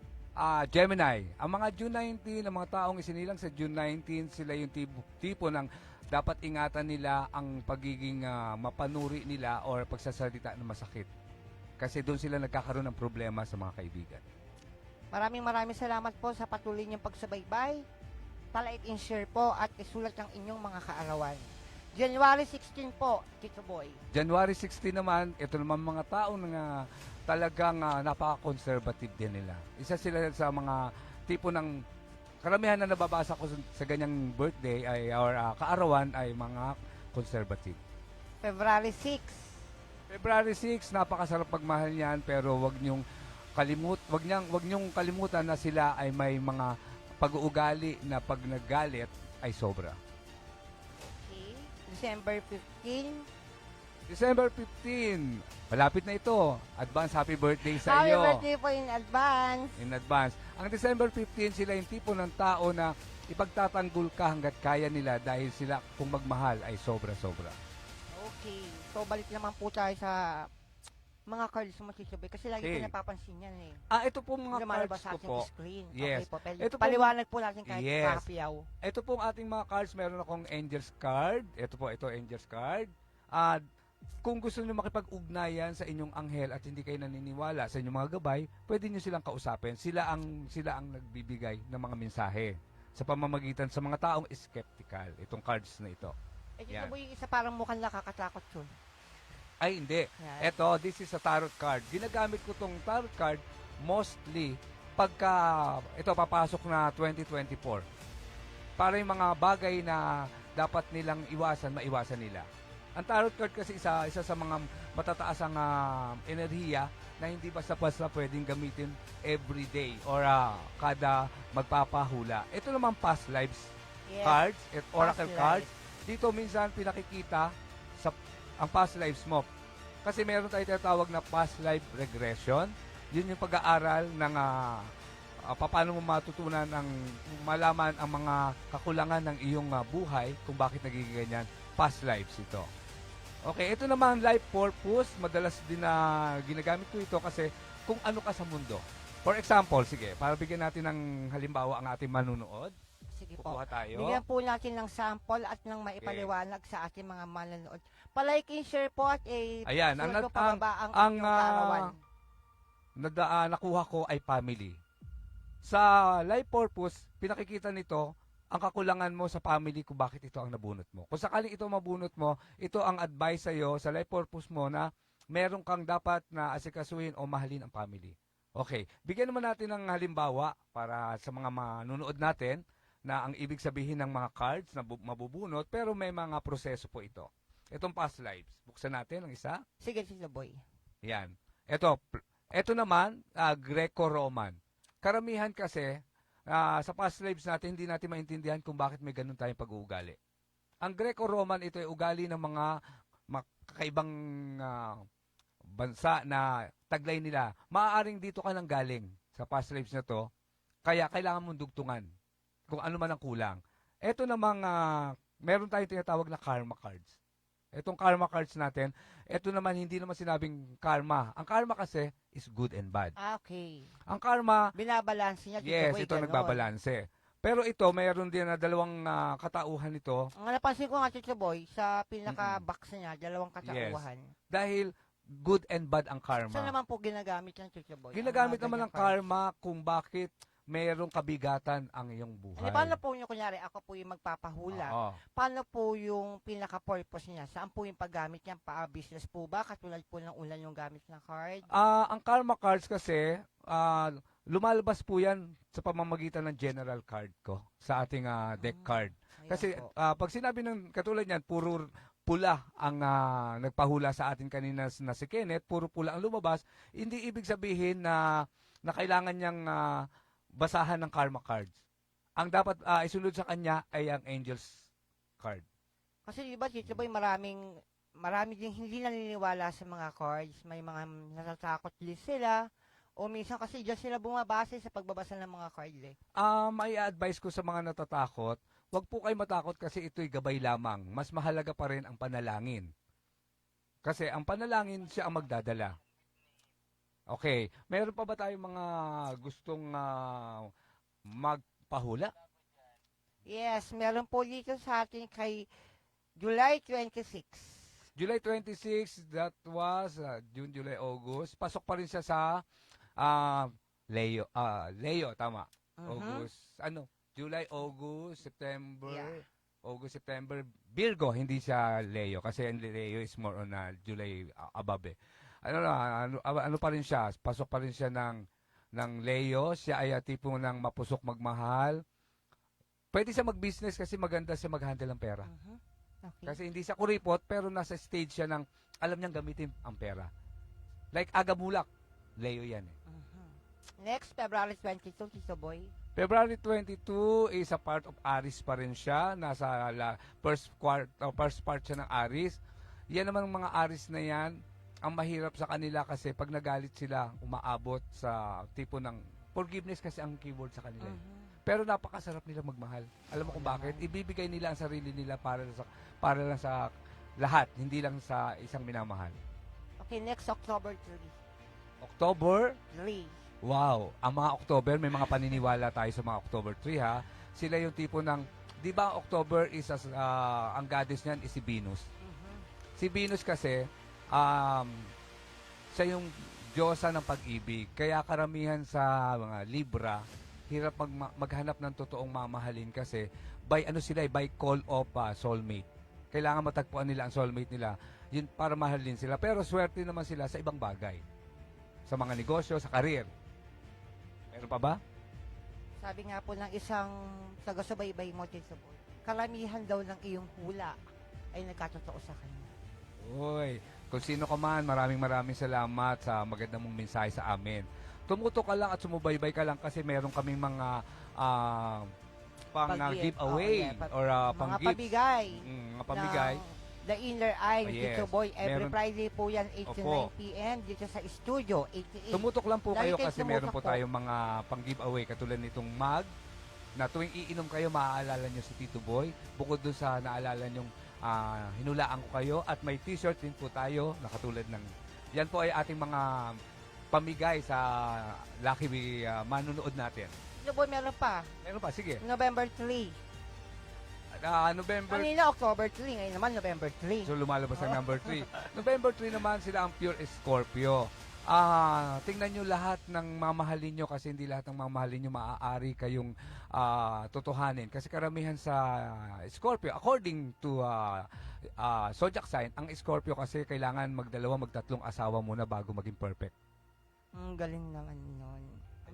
[SPEAKER 2] Gemini? Ang mga June 19, ang mga taong isinilang sa June 19, sila yung tipo ng dapat ingatan nila ang pagiging mapanuri nila or pagsasalita na masakit. Kasi doon sila nagkakaroon ng problema sa mga kaibigan.
[SPEAKER 3] Maraming salamat po sa patuloy niyong pagsubaybay. Palike and share po at isulat ang inyong mga kaarawan. January 16 po, Tito Boy.
[SPEAKER 2] January 16 naman, ito naman mga taong talagang napaka-conservative din nila. Isa sila sa mga tipo ng karamihan na nababasa ko sa ganyang birthday or kaarawan ay mga conservative.
[SPEAKER 3] February 6.
[SPEAKER 2] February 6, napakasarap pagmahal niyan pero wag niyong kalimutan na sila ay may mga pag-uugali na pag naggalit ay sobra.
[SPEAKER 3] Okay. December 15.
[SPEAKER 2] December 15, malapit na ito. Advance happy birthday sa
[SPEAKER 3] Happy
[SPEAKER 2] iyo.
[SPEAKER 3] birthday po in advance.
[SPEAKER 2] In advance. Ang December 15, sila yung tipo ng tao na ipagtatanggol ka hanggat kaya nila dahil sila kung magmahal ay sobra-sobra.
[SPEAKER 3] Okay. So, balik naman po tayo sa mga cards mo, Tito Boy. Kasi lagi ko
[SPEAKER 2] Okay.
[SPEAKER 3] napapansin yan eh.
[SPEAKER 2] Ito po mga
[SPEAKER 3] Lumalabas
[SPEAKER 2] cards ko
[SPEAKER 3] sa ating
[SPEAKER 2] po.
[SPEAKER 3] screen.
[SPEAKER 2] Yes.
[SPEAKER 3] Okay po.
[SPEAKER 2] Ito po-
[SPEAKER 3] Paliwanag po natin kahit
[SPEAKER 2] Yes.
[SPEAKER 3] kapiyaw.
[SPEAKER 2] Ito pong ating mga cards, meron akong Angel's card. Ito Angel's card. Kung gusto niyo makipag-ugnayan sa inyong anghel at hindi kayo naniniwala sa inyong mga gabay, pwede niyo silang kausapin. Sila ang nagbibigay ng mga mensahe sa pamamagitan sa mga taong skeptical. Itong cards na ito.
[SPEAKER 3] Tito
[SPEAKER 2] Yan.
[SPEAKER 3] Boy, isa parang mukhang nakakatakot yun.
[SPEAKER 2] Ay, hindi.
[SPEAKER 3] Yan.
[SPEAKER 2] This is a tarot card. Ginagamit ko tong tarot card mostly pagka papasok na 2024. Para yung mga bagay na dapat nilang maiwasan nila. Ang tarot card kasi isa sa mga matataas ang enerhiya na hindi basta-basta pwedeng gamitin every day or kada magpapahula. Ito naman past lives
[SPEAKER 3] Yes.
[SPEAKER 2] cards, oracle
[SPEAKER 3] Past
[SPEAKER 2] cards. Dito minsan pinakikita sa ang past lives mo. Kasi meron tayo tinatawag na past life regression. Yun yung pag-aaral ng paano mo matutunan malaman ang mga kakulangan ng iyong buhay kung bakit nagiging ganyan. Past lives ito. Okay, ito naman life purpose. Madalas din na ginagamit ko ito kasi kung ano ka sa mundo. For example, sige, para bigyan natin ng halimbawa ang ating manunood.
[SPEAKER 3] Sige po.
[SPEAKER 2] Kukuha tayo.
[SPEAKER 3] Bigyan po natin ng sample at ng maipaliwanag sa ating mga manonood. Palike and share po at
[SPEAKER 2] Ayan,
[SPEAKER 3] sulat po
[SPEAKER 2] ang
[SPEAKER 3] pababa ang
[SPEAKER 2] ang,
[SPEAKER 3] inyong kaarawan.
[SPEAKER 2] nakuha ko ay family. Sa life purpose, pinakikita nito ang kakulangan mo sa family kung bakit ito ang nabunot mo. Kung sakaling ito mabunot mo, ito ang advice sa iyo sa life purpose mo na meron kang dapat na asikasuhin o mahalin ang family. Okay, bigyan naman natin ng halimbawa para sa mga manunood natin na ang ibig sabihin ng mga cards na mabubunot pero may mga proseso po ito. Itong past lives. Buksan natin ang isa.
[SPEAKER 3] Sige, Tito Boy.
[SPEAKER 2] Yan. Ito naman, Greco-Roman. Karamihan kasi, sa past lives natin, hindi natin maintindihan kung bakit may ganun tayong pag-uugali. Ang Greco-Roman, ito ay ugali ng mga kakaibang bansa na taglay nila. Maaaring dito ka nang galing sa past lives na to, kaya kailangan mong dugtungan kung ano man ang kulang. Ito namang, meron tayong tinatawag na karma cards. Itong karma cards natin, ito naman hindi naman sinabing karma. Ang karma kasi is good and bad.
[SPEAKER 3] Okay.
[SPEAKER 2] Ang karma,
[SPEAKER 3] Binabalanse niya, Tito
[SPEAKER 2] yes,
[SPEAKER 3] Boy.
[SPEAKER 2] ito
[SPEAKER 3] ganon.
[SPEAKER 2] nagbabalanse. Pero ito, mayroon din na dalawang katauhan ito
[SPEAKER 3] Ang napansin ko nga, Tito Boy, sa pinaka-box niya, dalawang katauhan.
[SPEAKER 2] dahil good and bad ang karma.
[SPEAKER 3] Saan naman po ginagamit yan, Tito Boy?
[SPEAKER 2] Ginagamit
[SPEAKER 3] Ang mga
[SPEAKER 2] naman ang
[SPEAKER 3] ganyang cards?
[SPEAKER 2] karma kung bakit mayroong kabigatan ang iyong buhay.
[SPEAKER 3] Ano, paano po yung, kunyari, ako po yung magpapahula.
[SPEAKER 2] Oo.
[SPEAKER 3] Paano po yung pinaka-purpose niya? Saan po yung paggamit niya? Pa-business po ba? Katulad po ng ulan yung gamit ng card?
[SPEAKER 2] Ang karma cards kasi, lumalabas po yan sa pamamagitan ng general card ko sa ating deck card.
[SPEAKER 3] Ayan
[SPEAKER 2] Kasi
[SPEAKER 3] po.
[SPEAKER 2] pag sinabi ng katulad niyan, puro pula ang nagpahula sa atin kanina na si Kenneth, puro pula ang lumabas, hindi ibig sabihin na kailangan niyang basahan ng karma cards. Ang dapat isunod sa kanya ay ang angels card.
[SPEAKER 3] Kasi di ba, Tito Boy, marami din hindi naniniwala sa mga cards. May mga natatakot din sila. O minsan kasi dyan sila bumabase sa pagbabasa ng mga card eh.
[SPEAKER 2] May advice ko sa mga natatakot, huwag po kayo matakot kasi ito'y gabay lamang. Mas mahalaga pa rin ang panalangin. Kasi ang panalangin siya ang magdadala. Okay, meron pa ba tayong mga gustong magpahula?
[SPEAKER 3] Yes, meron po dito sa atin kay July 26.
[SPEAKER 2] July 26, that was June, July, August. Pasok pa rin siya sa Leo. Leo, tama.
[SPEAKER 3] Mhm.
[SPEAKER 2] August. July, August, September.
[SPEAKER 3] Yeah.
[SPEAKER 2] August, September. Virgo, hindi siya Leo. Kasi ang Leo is more on July above eh. Ano pa rin siya? Pasok pa rin siya ng Leo. Siya ay tipo ng mapusok magmahal. Pwede siya mag-business kasi maganda siya mag-handle ng pera.
[SPEAKER 3] Mhm. Okay.
[SPEAKER 2] Kasi hindi siya kuripot, pero nasa stage siya ng alam niyang gamitin ang pera. Like Agabulak, Leo yan eh.
[SPEAKER 3] Mhm. Next, February 22, Tito Boy.
[SPEAKER 2] February 22 is a part of Aries pa rin siya. Nasa first part siya ng Aries. Yan naman mga Aries na yan, ang mahirap sa kanila kasi pag nagalit sila, umaabot sa tipo ng forgiveness kasi ang keyword sa kanila.
[SPEAKER 3] Mhm.
[SPEAKER 2] Pero napakasarap nila magmahal. Alam mo kung bakit? Ibibigay nila ang sarili nila para lang sa lahat, hindi lang sa isang minamahal.
[SPEAKER 3] Okay, next, October 3.
[SPEAKER 2] October,
[SPEAKER 3] 3.
[SPEAKER 2] wow. Ang mga October, may mga paniniwala tayo sa mga October 3 ha. Sila yung tipo ng, di ba ang October is ang goddess niyan is si Venus.
[SPEAKER 3] Mhm.
[SPEAKER 2] Si Venus kasi, siya yung diyosa ng pag-ibig. Kaya karamihan sa mga Libra, hirap maghanap ng totoong mamahalin kasi by call of soulmate. Kailangan matagpuan nila ang soulmate nila yun para mahalin sila. Pero swerte naman sila sa ibang bagay. Sa mga negosyo, sa karir. Meron pa ba?
[SPEAKER 3] Sabi nga po ng isang taga-subaybay mo, Tito Boy, karamihan daw ng iyong hula ay nagkatotoo sa kanya.
[SPEAKER 2] Uy, kung sino ka man, maraming salamat sa magandang mong mensahe sa amin. Tumutok ka lang at sumubaybay ka lang kasi meron kaming mga giveaway or pang
[SPEAKER 3] mga
[SPEAKER 2] gifts.
[SPEAKER 3] pabigay.
[SPEAKER 2] Mga pamigay.
[SPEAKER 3] ng The Inner Eye,
[SPEAKER 2] Oh,
[SPEAKER 3] Tito
[SPEAKER 2] yes.
[SPEAKER 3] Boy. Every
[SPEAKER 2] Meron-
[SPEAKER 3] Friday po yan, 8 to
[SPEAKER 2] Opo.
[SPEAKER 3] 9 p.m. dito sa studio, 88.
[SPEAKER 2] Tumutok lang po
[SPEAKER 3] Lagi
[SPEAKER 2] kayo
[SPEAKER 3] kayo
[SPEAKER 2] kasi meron po
[SPEAKER 3] tumutok po.
[SPEAKER 2] tayong mga pang giveaway katulad nitong mug na tuwing iinom kayo maaalala nyo si Tito Boy. Bukod dun sa naalala nyong hinulaan ko kayo at may t-shirt din po tayo na katulad ng yan po ay ating mga pamigay sa Lucky manunood natin.
[SPEAKER 3] Tito Boy, meron pa.
[SPEAKER 2] Meron pa, sige.
[SPEAKER 3] November 3.
[SPEAKER 2] November,
[SPEAKER 3] Kanina, October 3. Ngayon naman, November 3.
[SPEAKER 2] so lumalabas ang number 3. November 3 naman sila ang pure Scorpio. Tingnan nyo lahat ng mamahalin nyo kasi hindi lahat ng mamahalin nyo maaari kayong totohanin. Kasi karamihan sa Scorpio, according to zodiac sign, ang Scorpio kasi kailangan magtatlong asawa muna bago maging perfect.
[SPEAKER 3] Galing naman nun.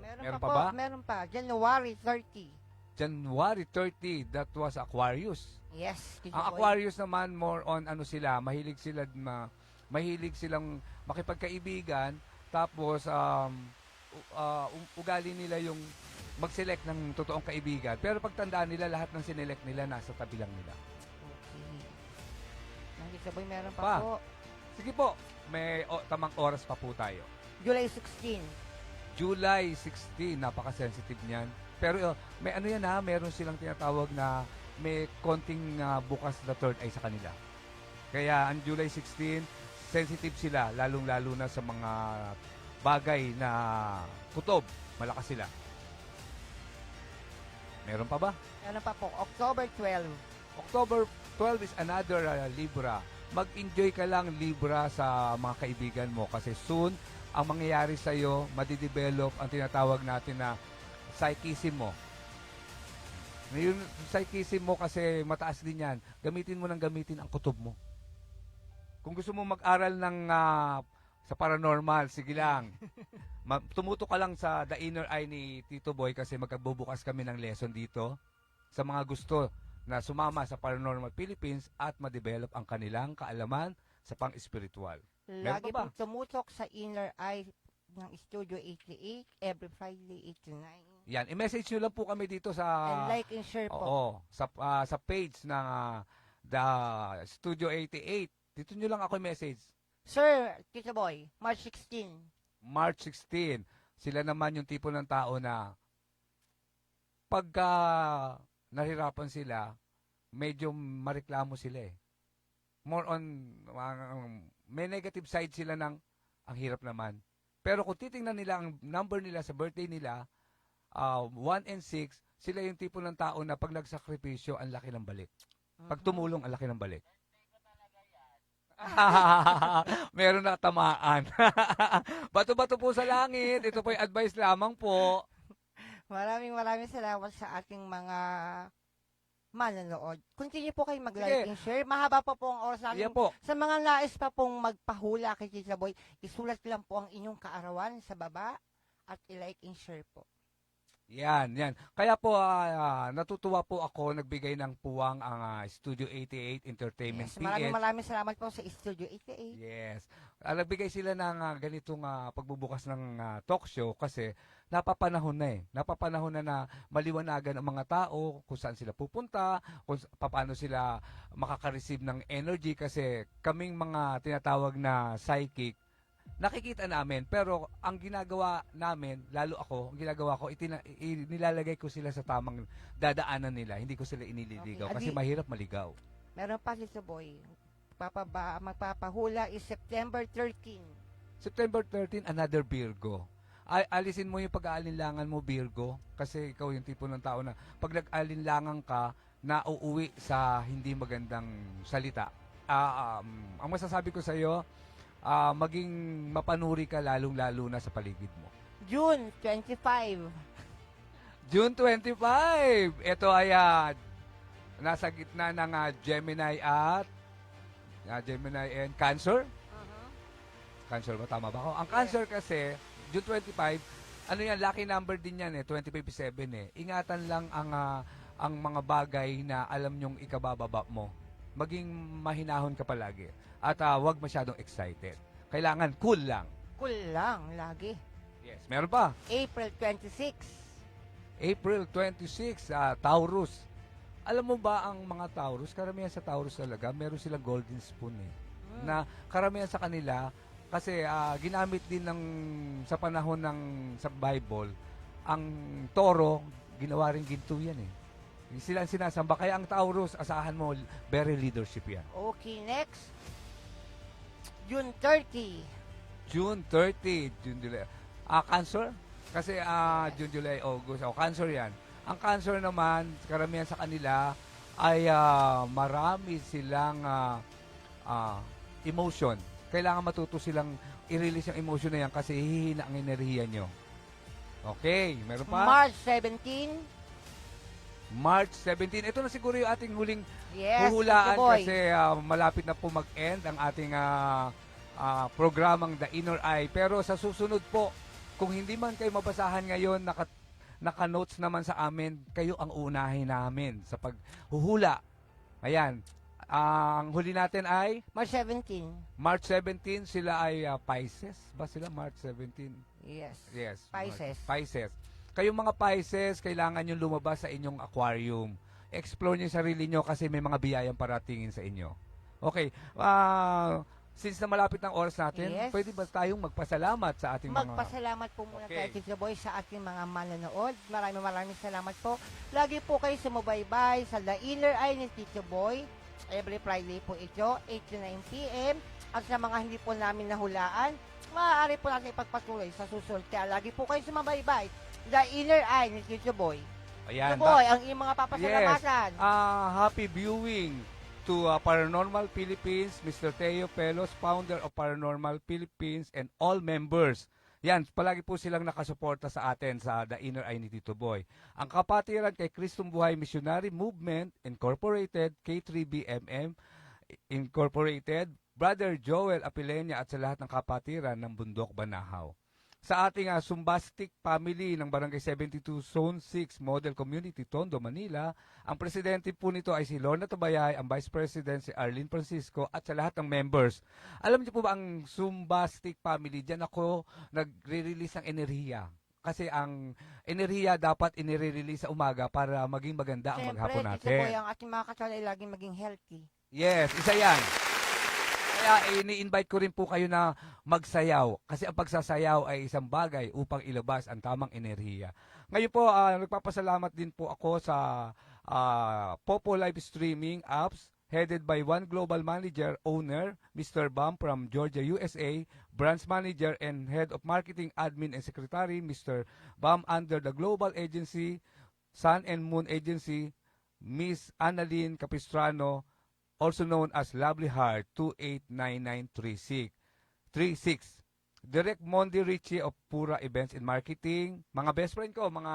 [SPEAKER 2] Meron
[SPEAKER 3] pa
[SPEAKER 2] pa
[SPEAKER 3] po,
[SPEAKER 2] ba?
[SPEAKER 3] meron pa. January 30.
[SPEAKER 2] January 30, that was Aquarius.
[SPEAKER 3] Yes, Tito
[SPEAKER 2] Ang
[SPEAKER 3] Boy.
[SPEAKER 2] Aquarius naman more on mahilig silang makipagkaibigan tapos ugali nila yung mag-select ng totoong kaibigan. Pero pagtandaan nila lahat ng sinelect nila nasa tabi lang nila.
[SPEAKER 3] Okay. Tito Boy, meron pa
[SPEAKER 2] Pa.
[SPEAKER 3] po.
[SPEAKER 2] Sige po, may tamang oras pa po tayo.
[SPEAKER 3] July 16.
[SPEAKER 2] July 16, napaka-sensitive niyan. Pero may meron silang tinatawag na may konting bukas na third eye sa kanila. Kaya ang July 16, sensitive sila, lalong-lalo na sa mga bagay na kutob. Malakas sila. Meron pa ba?
[SPEAKER 3] Meron pa po. October 12.
[SPEAKER 2] October 12 is another Libra. Mag-enjoy ka lang Libra sa mga kaibigan mo kasi soon, ang mangyayari sa'yo, madidevelop ang tinatawag natin na psychism mo. Yung psychism mo kasi mataas din yan. Gamitin mo ng gamitin ang kutob mo. Kung gusto mo mag-aral ng Sa paranormal, sige lang. Tumuto ka lang sa The Inner Eye ni Tito Boy kasi magbubukas kami ng lesson dito sa mga gusto na sumama sa Paranormal Philippines at ma-develop ang kanilang kaalaman sa pang-espiritual. Meron
[SPEAKER 3] Lagi
[SPEAKER 2] pa ba?
[SPEAKER 3] pong tumutok sa Inner Eye ng Studio 88 every Friday 8 to 9.
[SPEAKER 2] Yan, i-message nyo lang po kami dito sa
[SPEAKER 3] And like and share po.
[SPEAKER 2] oo, sa page ng The Studio 88. Dito nyo lang ako i-message.
[SPEAKER 3] Sir, Tito Boy, March 16.
[SPEAKER 2] March 16. Sila naman yung tipo ng tao na pagka nahirapan sila, medyo mareklamo sila eh. More on, may negative side sila ng ang hirap naman. Pero kung titingnan nila ang number nila sa birthday nila, 1 and 6, sila yung tipo ng tao na pag nagsakripisyo, ang laki ng balik. Pag tumulong, ang laki ng balik. Meron na tamaan. Bato-bato po sa langit. Ito po yung advice lamang po.
[SPEAKER 3] Maraming salamat sa ating mga manonood. Continue po kayo mag-like
[SPEAKER 2] Sige.
[SPEAKER 3] and share. Mahaba pa po ang oras namin.
[SPEAKER 2] Yan po.
[SPEAKER 3] Sa mga nais pa pong magpahula kay Tito Boy, isulat lang po ang inyong kaarawan sa baba at i-like and share po.
[SPEAKER 2] Yan. Kaya po, natutuwa po ako nagbigay ng puwang ang Studio 88 Entertainment
[SPEAKER 3] Yes,
[SPEAKER 2] PH.
[SPEAKER 3] maraming salamat po sa Studio 88.
[SPEAKER 2] Yes. Nagbigay sila ng ganitong pagbubukas ng talk show kasi napapanahon na eh. Napapanahon na maliwanagan ang mga tao kung saan sila pupunta, kung paano sila makaka-receive ng energy kasi kaming mga tinatawag na psychic, nakikita namin, pero ang ginagawa namin, lalo ako, ang ginagawa ko, nilalagay ko sila sa tamang dadaanan nila. Hindi ko sila inililigaw
[SPEAKER 3] Okay,
[SPEAKER 2] kasi
[SPEAKER 3] Adi.
[SPEAKER 2] mahirap maligaw.
[SPEAKER 3] Meron pa Tito Boy. Magpapahula is September 13.
[SPEAKER 2] September 13, another Virgo. Alisin mo yung pag-aalinlangan mo, Virgo, kasi ikaw yung tipo ng tao na pag nag-aalinlangan ka, na uuwi sa hindi magandang salita. Ang masasabi ko sa iyo, maging mapanuri ka lalong-lalo na sa paligid mo.
[SPEAKER 3] June 25.
[SPEAKER 2] June 25, ito ay nasa gitna ng Gemini at Gemini and Cancer. Cancer ba? Tama ba ako? Ang Cancer kasi, June 25, ano yan, lucky number din yan eh, 25-7 eh. Ingatan lang ang mga bagay na alam nyong ikabababa mo. Maging mahinahon ka palagi. At wag masyadong excited. Kailangan cool lang.
[SPEAKER 3] Cool lang, lagi.
[SPEAKER 2] Yes, meron pa.
[SPEAKER 3] April 26.
[SPEAKER 2] April 26, Taurus. Alam mo ba ang mga Taurus, karamihan sa Taurus talaga, meron silang golden spoon eh. Na karamihan sa kanila, kasi ginamit din sa panahon sa Bible, ang toro, ginawa rin ginto yan eh. Sila ang sinasamba. Kaya ang Taurus, asahan mo, very leadership yan.
[SPEAKER 3] Okay, next. June 30.
[SPEAKER 2] June 30, June, July. Cancer? Kasi June, July, August. Cancer yan. Ang Cancer naman, karamihan sa kanila, ay marami silang emotion. Kailangan matuto silang i-release yung emotion na yan kasi hihina ang enerhiya nyo. Okay, meron pa?
[SPEAKER 3] March 17.
[SPEAKER 2] March 17. Ito na siguro yung ating huling
[SPEAKER 3] Yes,
[SPEAKER 2] huhulaan
[SPEAKER 3] Tito Boy.
[SPEAKER 2] kasi malapit na po mag-end ang ating programang The Inner Eye. Pero sa susunod po, kung hindi man kayo mabasahan ngayon, naka-notes naman sa amin, kayo ang unahin namin sa paghuhula. Ayan. Ang huli natin ay
[SPEAKER 3] March 17.
[SPEAKER 2] March 17. Sila ay Pisces. Ba sila March 17?
[SPEAKER 3] Yes.
[SPEAKER 2] Yes.
[SPEAKER 3] Pisces.
[SPEAKER 2] Pisces. Kayong mga Pisces, kailangan nyo lumabas sa inyong aquarium. Explore nyo yung sarili nyo kasi may mga biyayang paratingin sa inyo. Okay. Since na malapit ng oras natin,
[SPEAKER 3] Yes.
[SPEAKER 2] pwede ba tayong magpasalamat sa ating mga...
[SPEAKER 3] Magpasalamat po muna
[SPEAKER 2] Okay.
[SPEAKER 3] kay Tito Boy sa ating mga manonood. Maraming salamat po. Lagi po kayo sumubaybay sa The Inner Eye ni Tito Boy. Every Friday po ito, 8 to 9 p.m. At sa mga hindi po namin nahulaan, maaari po natin ipagpatuloy sa susunod. Kaya lagi po kayo sumabaybay. The Inner Eye ni Tito Boy.
[SPEAKER 2] Ayan.
[SPEAKER 3] Tito Boy, ang iyong mga papasalamatan.
[SPEAKER 2] Happy viewing to Paranormal Philippines, Mr. Teo Pelos, founder of Paranormal Philippines, and all members. Yan, palagi po silang nakasuporta sa atin sa The Inner Eye ni Tito Boy. Ang kapatiran kay Kristong Buhay Missionary Movement Incorporated, K3BMM Incorporated, Brother Joel Apilenia at sa lahat ng kapatiran ng Bundok Banahaw. Sa ating Sumbastic family ng Barangay 72 Zone 6 Model Community, Tondo, Manila, ang presidente po nito ay si Lorna Tabayay, ang vice president si Arlene Francisco at sa lahat ng members. Alam niyo po ba ang Sumbastic family, diyan ako nagre-release ng enerhiya. Kasi ang enerhiya dapat inire-release sa umaga para maging maganda ang
[SPEAKER 3] Siyempre,
[SPEAKER 2] maghapon
[SPEAKER 3] Tito Boy,
[SPEAKER 2] natin.
[SPEAKER 3] ang ating mga katawan ay laging maging healthy.
[SPEAKER 2] Yes, isa yan. Kaya ini-invite ko rin po kayo na magsayaw kasi ang pagsasayaw ay isang bagay upang ilabas ang tamang enerhiya. Ngayon po, nagpapasalamat din po ako sa Popo Live Streaming Apps headed by one global manager, owner, Mr. Bam from Georgia, USA, branch manager and head of marketing, admin, and secretary, Mr. Bam under the global agency, Sun and Moon Agency, Miss Annalyn Capistrano, also known as Lovely Heart 289936. Direct Mondi Richie of Pura Events and Marketing. Mga best friend ko, mga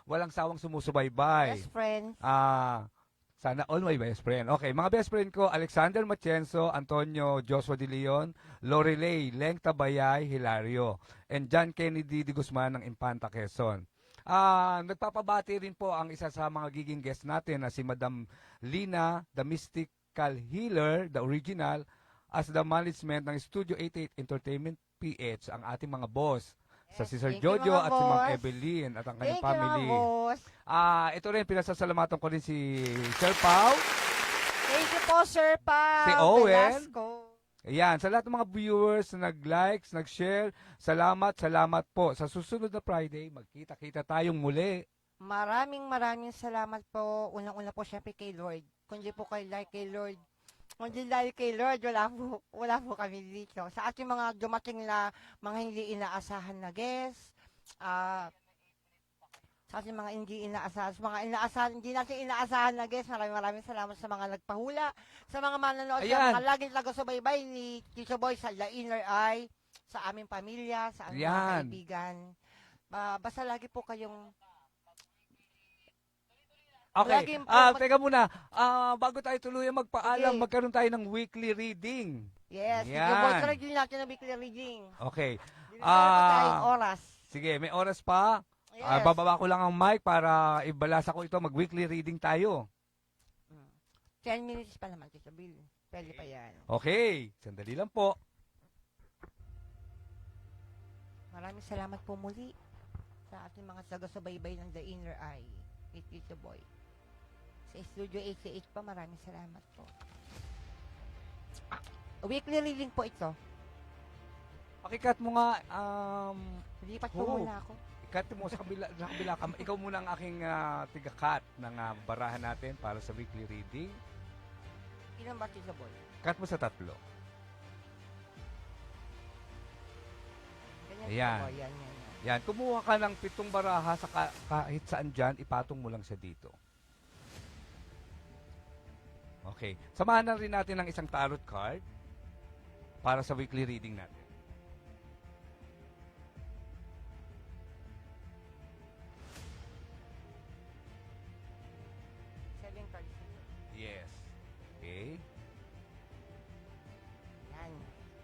[SPEAKER 2] walang sawang sumusubaybay.
[SPEAKER 3] Best friends.
[SPEAKER 2] Sana all my best friend. Okay, mga best friend ko, Alexander Machenzo, Antonio Joshua De Leon, Lorelei Leng Tabayay, Hilario, and John Kennedy de Guzman ng Infanta, Quezon. Nagpapabati rin po ang isa sa mga giging guest natin na si Madam Lina, the Mystical Healer, the original, as the management ng Studio 88 Entertainment PH, ang ating mga boss. Sa si Sir
[SPEAKER 3] Thank you,
[SPEAKER 2] Jojo
[SPEAKER 3] mga
[SPEAKER 2] at si Ma'am
[SPEAKER 3] boss.
[SPEAKER 2] Evelyn at ang
[SPEAKER 3] Thank
[SPEAKER 2] kanyang
[SPEAKER 3] you, mga
[SPEAKER 2] family.
[SPEAKER 3] boss.
[SPEAKER 2] Ito rin, pinasasalamatan ko rin si Sir Pau,
[SPEAKER 3] Thank you po, Sir Pao.
[SPEAKER 2] Si Owen.
[SPEAKER 3] Velasco.
[SPEAKER 2] ayan, sa lahat ng mga viewers na nag-likes, nag-share, salamat po. Sa susunod na Friday, magkita-kita tayong muli.
[SPEAKER 3] Maraming salamat po. Unang-una po syempre kay Lord. Kundi po kay Lord. Kundi dahil kay Lord, wala po kami dito. Sa ating mga dumating na mga hindi inaasahan na guests, sa ating mga hindi inaasahan, hindi natin inaasahan na guests, maraming salamat sa mga nagpahula, sa mga manonood, sa
[SPEAKER 2] Ayan.
[SPEAKER 3] mga laging taga-subaybay ni Tito Boy sa The Inner Eye, sa aming pamilya, sa aming mga
[SPEAKER 2] Ayan.
[SPEAKER 3] kaibigan. Basta lagi po kayong
[SPEAKER 2] Okay,
[SPEAKER 3] Laging
[SPEAKER 2] teka muna. Bago tayo tuluyan magpaalam,
[SPEAKER 3] Sige.
[SPEAKER 2] magkaroon tayo ng weekly reading.
[SPEAKER 3] Yes,
[SPEAKER 2] Yan.
[SPEAKER 3] yung boy din natin na weekly reading.
[SPEAKER 2] Okay.
[SPEAKER 3] Hindi na tayong oras.
[SPEAKER 2] Sige, may oras pa.
[SPEAKER 3] Yes.
[SPEAKER 2] Bababa ko lang ang mic para ibalasa ko ito. Mag-weekly reading tayo.
[SPEAKER 3] 10 minutes pa naman, Tito Bill. Pwede pa yan.
[SPEAKER 2] Okay, sandali lang po.
[SPEAKER 3] Maraming salamat po muli sa ating mga taga-subaybay ng The Inner Eye. With Tito Boy. Sa Studio 88 pa, maraming salamat po. Weekly reading po ito.
[SPEAKER 2] Pakikat mo nga,
[SPEAKER 3] Lipat po
[SPEAKER 2] Oo.
[SPEAKER 3] muna ako.
[SPEAKER 2] ikat mo sa kabila ka. Ikaw muna ang aking tiga-cut ng barahan natin para sa weekly reading.
[SPEAKER 3] Ilan ba, Tito Boy?
[SPEAKER 2] Cut mo sa 3.
[SPEAKER 3] Ganyan,
[SPEAKER 2] Ayan.
[SPEAKER 3] Tito Boy. Yan.
[SPEAKER 2] Yan, kumuha ka ng 7 baraha sa kahit saan dyan, ipatong mo lang siya dito. Okay. Samahan na rin natin ng isang tarot card para sa weekly reading natin.
[SPEAKER 3] Selling cards.
[SPEAKER 2] Yes. Okay.
[SPEAKER 3] Yan.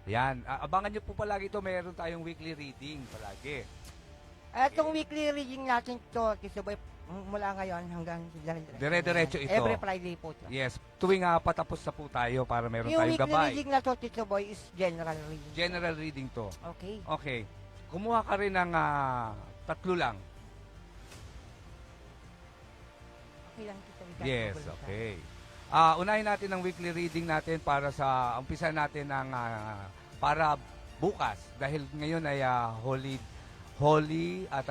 [SPEAKER 2] Yan. Abangan nyo po palagi ito. Meron tayong weekly reading palagi.
[SPEAKER 3] Itong weekly reading natin to, Tito Boy, mula ngayon hanggang
[SPEAKER 2] Dire-diretso ito.
[SPEAKER 3] Every Friday po to.
[SPEAKER 2] Yes. Tuwing patapos na po tayo para meron
[SPEAKER 3] Yung
[SPEAKER 2] tayong
[SPEAKER 3] weekly
[SPEAKER 2] gabay.
[SPEAKER 3] reading na to, Tito Boy, is general reading.
[SPEAKER 2] General reading to.
[SPEAKER 3] Okay.
[SPEAKER 2] Okay. Kumuha ka rin ng 3 lang.
[SPEAKER 3] Okay lang, Tito Boy.
[SPEAKER 2] Yes,
[SPEAKER 3] Gagawin ka.
[SPEAKER 2] okay. Unahin natin ang weekly reading natin para sa umpisa natin ng para bukas dahil ngayon ay holy at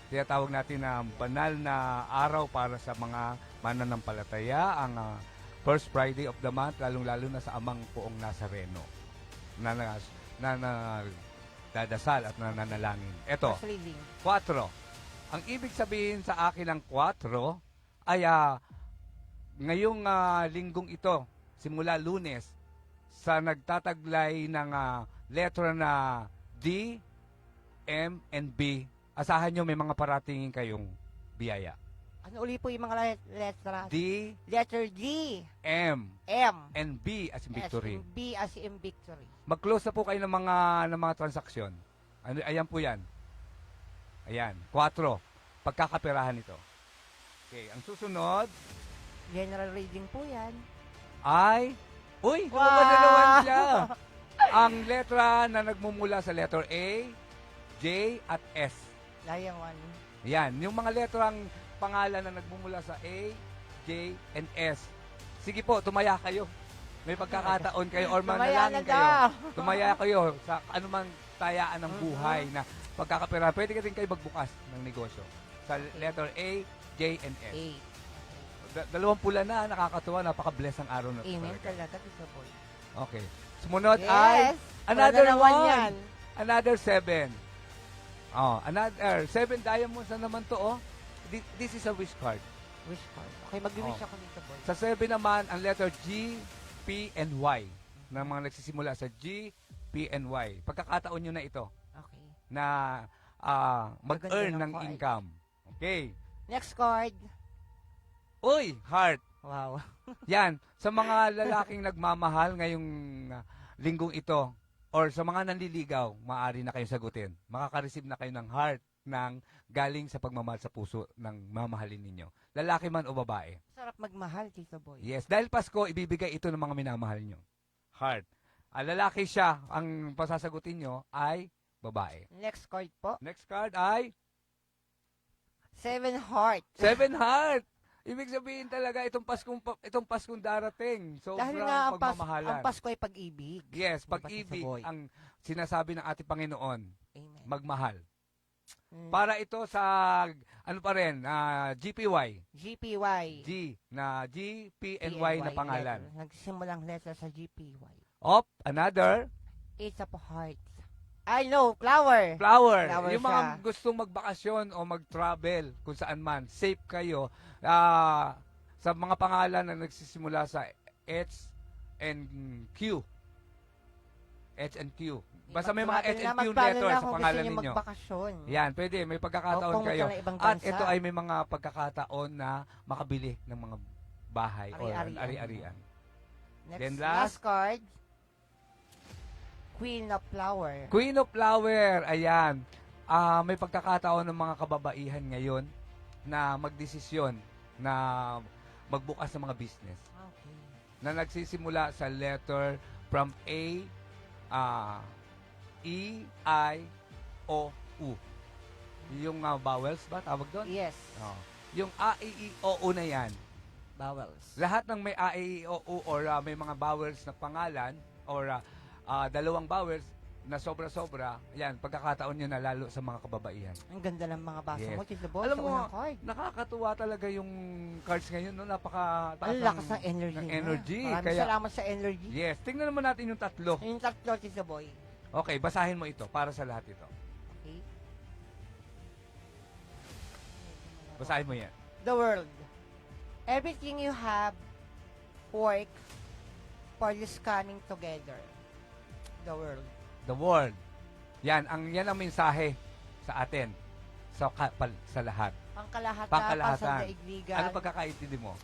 [SPEAKER 2] tinatawag natin na banal na araw para sa mga mananampalataya, ang first Friday of the month, lalong-lalo na sa Amang Poong Nazareno na dadasal at nananalangin. Ito,
[SPEAKER 3] First reading.
[SPEAKER 2] 4. Ang ibig sabihin sa akin ng 4 ay ngayong linggong ito, simula Lunes, sa nagtataglay ng letra na D, M, and B, asahan nyo may mga paratingin kayong biyaya.
[SPEAKER 3] Ano uli po yung mga letra?
[SPEAKER 2] D,
[SPEAKER 3] Letter D,
[SPEAKER 2] M,
[SPEAKER 3] M,
[SPEAKER 2] and B as in victory.
[SPEAKER 3] S, and B as in victory.
[SPEAKER 2] Mag-close na po kayo ng mga transaksyon. Ano, ayan po yan. Ayan, 4. Pagkakaperahan ito. Okay, ang susunod
[SPEAKER 3] General reading po yan.
[SPEAKER 2] ay, uy,
[SPEAKER 3] Wow!
[SPEAKER 2] gumawa siya. Ang letra na nagmumula sa letter A, J, at S.
[SPEAKER 3] Layawan.
[SPEAKER 2] Yan, yung mga letrang pangalan na nagmumula sa A, J, and S. Sige po, tumaya kayo. May pagkakataon kayo or
[SPEAKER 3] Tumaya
[SPEAKER 2] manalangin
[SPEAKER 3] na
[SPEAKER 2] kayo.
[SPEAKER 3] daw.
[SPEAKER 2] Tumaya kayo sa anumang tayaan ng buhay na pagkakapera. Pwede ka din kayo magbukas ng negosyo. Sa letter A, J, and S.
[SPEAKER 3] A.
[SPEAKER 2] Dalawang pula na, nakakatuwa, napaka-bless ang araw na ito.
[SPEAKER 3] Amen
[SPEAKER 2] talaga.
[SPEAKER 3] talaga, Tito Boy.
[SPEAKER 2] Okay. Sumunod ay
[SPEAKER 3] Yes!
[SPEAKER 2] another
[SPEAKER 3] Wala na naman
[SPEAKER 2] one.
[SPEAKER 3] yan.
[SPEAKER 2] Another 7. Oh, another 7 diamonds na naman to, oh. This is a wish card.
[SPEAKER 3] Wish card. Okay, mag-wish
[SPEAKER 2] Oh.
[SPEAKER 3] ako Tito Boy.
[SPEAKER 2] Sa 7 naman, ang letter G, P, and Y. Na mga nagsisimula sa G, P, and Y. Pagkakataon nyo na ito
[SPEAKER 3] Okay.
[SPEAKER 2] na mag-earn
[SPEAKER 3] Maganda
[SPEAKER 2] ng
[SPEAKER 3] ng card.
[SPEAKER 2] income. Okay.
[SPEAKER 3] Next card.
[SPEAKER 2] Uy, heart.
[SPEAKER 3] Wow.
[SPEAKER 2] Yan, sa mga lalaking nagmamahal ngayong linggong ito, or sa mga nanliligaw, maaari na kayong sagutin. Makaka-receive na kayo ng heart ng galing sa pagmamahal sa puso ng mamahalin ninyo. Lalaki man o babae.
[SPEAKER 3] Sarap magmahal, Tito Boy.
[SPEAKER 2] Yes, dahil Pasko, ibibigay ito ng mga minamahal nyo. Heart. Lalaki siya, ang pasasagutin nyo ay babae.
[SPEAKER 3] Next card po.
[SPEAKER 2] Next card ay
[SPEAKER 3] 7 heart.
[SPEAKER 2] 7 heart. Ibig sabihin talaga itong Paskong darating.
[SPEAKER 3] Dahil
[SPEAKER 2] Sobrang
[SPEAKER 3] nga
[SPEAKER 2] pagmamahalan.
[SPEAKER 3] ang Pasko ay pag-ibig.
[SPEAKER 2] Yes,
[SPEAKER 3] Di ba,
[SPEAKER 2] pag-ibig
[SPEAKER 3] Tito Boy?
[SPEAKER 2] ang sinasabi ng ating Panginoon,
[SPEAKER 3] Amen.
[SPEAKER 2] magmahal.
[SPEAKER 3] Mm.
[SPEAKER 2] Para ito sa, ano pa rin, GPY.
[SPEAKER 3] GPY.
[SPEAKER 2] G, na G, P, and Y na pangalan.
[SPEAKER 3] Letter. Nagsimulang letter sa GPY.
[SPEAKER 2] Op, another,
[SPEAKER 3] Eight of hearts. I know, flower.
[SPEAKER 2] flower.
[SPEAKER 3] Flower
[SPEAKER 2] Yung mga
[SPEAKER 3] siya.
[SPEAKER 2] gustong magbakasyon o mag-travel kung saan man, safe kayo. Sa mga pangalan na nagsisimula sa H and Q. H and Q. Basta may mga H and Q letter sa pangalan ninyo.
[SPEAKER 3] Magbakasyon.
[SPEAKER 2] Yan, pwede. May pagkakataon
[SPEAKER 3] O pumunta
[SPEAKER 2] kayo.
[SPEAKER 3] ng ibang
[SPEAKER 2] At
[SPEAKER 3] bansa.
[SPEAKER 2] ito ay may mga pagkakataon na makabili ng mga bahay o
[SPEAKER 3] Ari-arian.
[SPEAKER 2] ari-arian.
[SPEAKER 3] Next,
[SPEAKER 2] Then
[SPEAKER 3] last card. Queen of flower.
[SPEAKER 2] Queen of Flower, ayan. May pagkakataon ng mga kababaihan ngayon na magdesisyon na magbukas ng mga business.
[SPEAKER 3] Okay.
[SPEAKER 2] Na nagsisimula sa letter from A, E, I, O, U. Yung vowels ba? Tawag doon?
[SPEAKER 3] Yes.
[SPEAKER 2] Oh. Yung A, E, I, O, U na yan.
[SPEAKER 3] Vowels.
[SPEAKER 2] Lahat ng may A, E, I, O, U or may mga vowels na pangalan or dalawang vowels na sobra-sobra, yan, pagkakataon nyo na lalo sa mga kababaihan.
[SPEAKER 3] Ang ganda ng mga basa
[SPEAKER 2] Yes.
[SPEAKER 3] mo, Tito Boy,
[SPEAKER 2] Alam
[SPEAKER 3] sa
[SPEAKER 2] mo,
[SPEAKER 3] unang card.
[SPEAKER 2] nakakatuwa talaga yung cards ngayon, no? Napaka-taas
[SPEAKER 3] Ang lakas ng energy.
[SPEAKER 2] ng
[SPEAKER 3] niya.
[SPEAKER 2] energy.
[SPEAKER 3] Maraming
[SPEAKER 2] Kaya,
[SPEAKER 3] salamat sa energy.
[SPEAKER 2] yes, tingnan naman natin yung tatlo.
[SPEAKER 3] Yung tatlo, Tito Boy.
[SPEAKER 2] Okay, basahin mo ito para sa lahat ito.
[SPEAKER 3] Okay.
[SPEAKER 2] Basahin mo yan.
[SPEAKER 3] The world. Everything you have, work for this coming together. The world.
[SPEAKER 2] The world. Yan ang mensahe sa atin. Sa lahat.
[SPEAKER 3] Pangkalahatan,
[SPEAKER 2] Pangkalahatan.
[SPEAKER 3] pasandaigdigan.
[SPEAKER 2] Ano pagkakaintindi mo?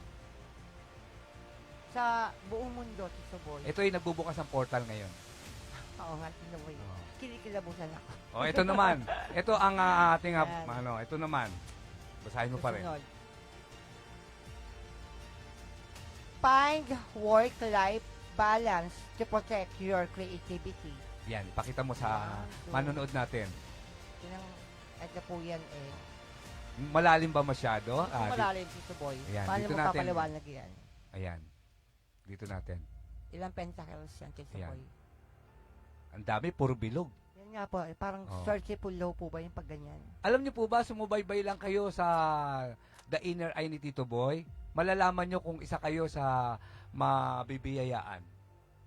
[SPEAKER 3] Sa buong mundo, Tito Boy.
[SPEAKER 2] Ito ay nagbubukas ng portal ngayon.
[SPEAKER 3] Oo nga, Tito Boy.
[SPEAKER 2] Oh.
[SPEAKER 3] Kinikilabutan ako.
[SPEAKER 2] Oh, ito naman. Ito ang ating
[SPEAKER 3] Yan.
[SPEAKER 2] ito naman. Basahin mo pa rin.
[SPEAKER 3] Susunod. Find work-life balance to protect your creativity.
[SPEAKER 2] Yan, pakita mo sa manonood natin.
[SPEAKER 3] Ito po yan eh.
[SPEAKER 2] Malalim ba masyado?
[SPEAKER 3] Malalim, Tito Boy.
[SPEAKER 2] Ayan,
[SPEAKER 3] Paano
[SPEAKER 2] dito
[SPEAKER 3] mo
[SPEAKER 2] natin.
[SPEAKER 3] papaliwanag yan?
[SPEAKER 2] Ayan. Dito natin.
[SPEAKER 3] Ilang pentacles yan, Tito
[SPEAKER 2] Ayan.
[SPEAKER 3] Boy?
[SPEAKER 2] Ang dami, puro bilog.
[SPEAKER 3] Yan nga po, eh, parang
[SPEAKER 2] Oh.
[SPEAKER 3] searchable low po ba yung pag ganyan?
[SPEAKER 2] Alam niyo po ba, sumubaybay lang kayo sa The Inner Eye ni Tito Boy, malalaman nyo kung isa kayo sa mabibiyayaan.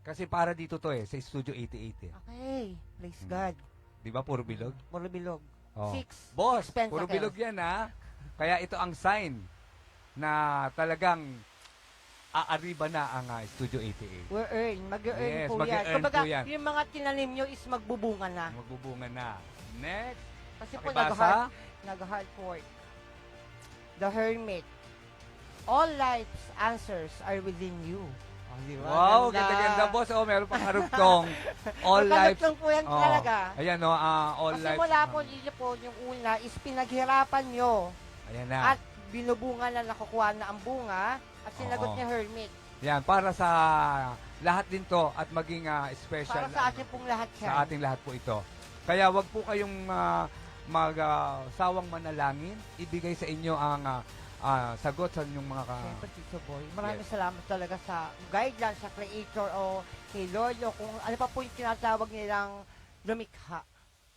[SPEAKER 2] Kasi para dito to sa Studio 88 eh.
[SPEAKER 3] Okay, praise God.
[SPEAKER 2] Di ba, puro bilog?
[SPEAKER 3] Puro bilog.
[SPEAKER 2] Oh.
[SPEAKER 3] 6.
[SPEAKER 2] Boss,
[SPEAKER 3] Pentacles.
[SPEAKER 2] puro bilog yan ha. Kaya ito ang sign na talagang aariba na ang Studio 88.
[SPEAKER 3] Mag-earn
[SPEAKER 2] Yes,
[SPEAKER 3] po yan.
[SPEAKER 2] mag-e-earn
[SPEAKER 3] Kumbaga,
[SPEAKER 2] po yan.
[SPEAKER 3] yung mga tinanim nyo is magbubunga na.
[SPEAKER 2] Magbubunga na. Next,
[SPEAKER 3] Kasi po
[SPEAKER 2] pakibasa.
[SPEAKER 3] nag-hard work. The Hermit. All life's answers are within you. Oh, di ba?
[SPEAKER 2] Wow,
[SPEAKER 3] Ganda.
[SPEAKER 2] ganda-ganda, boss. Oh, meron pang karugtong. All life.
[SPEAKER 3] Magkalugtong po yan
[SPEAKER 2] Oh,
[SPEAKER 3] talaga.
[SPEAKER 2] ayan, no, all
[SPEAKER 3] Kasi
[SPEAKER 2] life.
[SPEAKER 3] mula po dito po, yung una is pinaghirapan nyo
[SPEAKER 2] Ayan na.
[SPEAKER 3] at binubunga na nakukuha na ang bunga at sinagot
[SPEAKER 2] Oo.
[SPEAKER 3] ni Hermit.
[SPEAKER 2] Yan, para sa lahat din to at maging special
[SPEAKER 3] Para sa atin pong lahat yan.
[SPEAKER 2] sa ating lahat po ito. Kaya wag po kayong sawang manalangin. Ibigay sa inyo ang sagot sa inyong mga
[SPEAKER 3] Siyempre, Tito Boy, maraming
[SPEAKER 2] Yes.
[SPEAKER 3] salamat talaga sa guidelines, sa creator o kay Lord o kung ano pa po yung tinatawag nilang lumikha.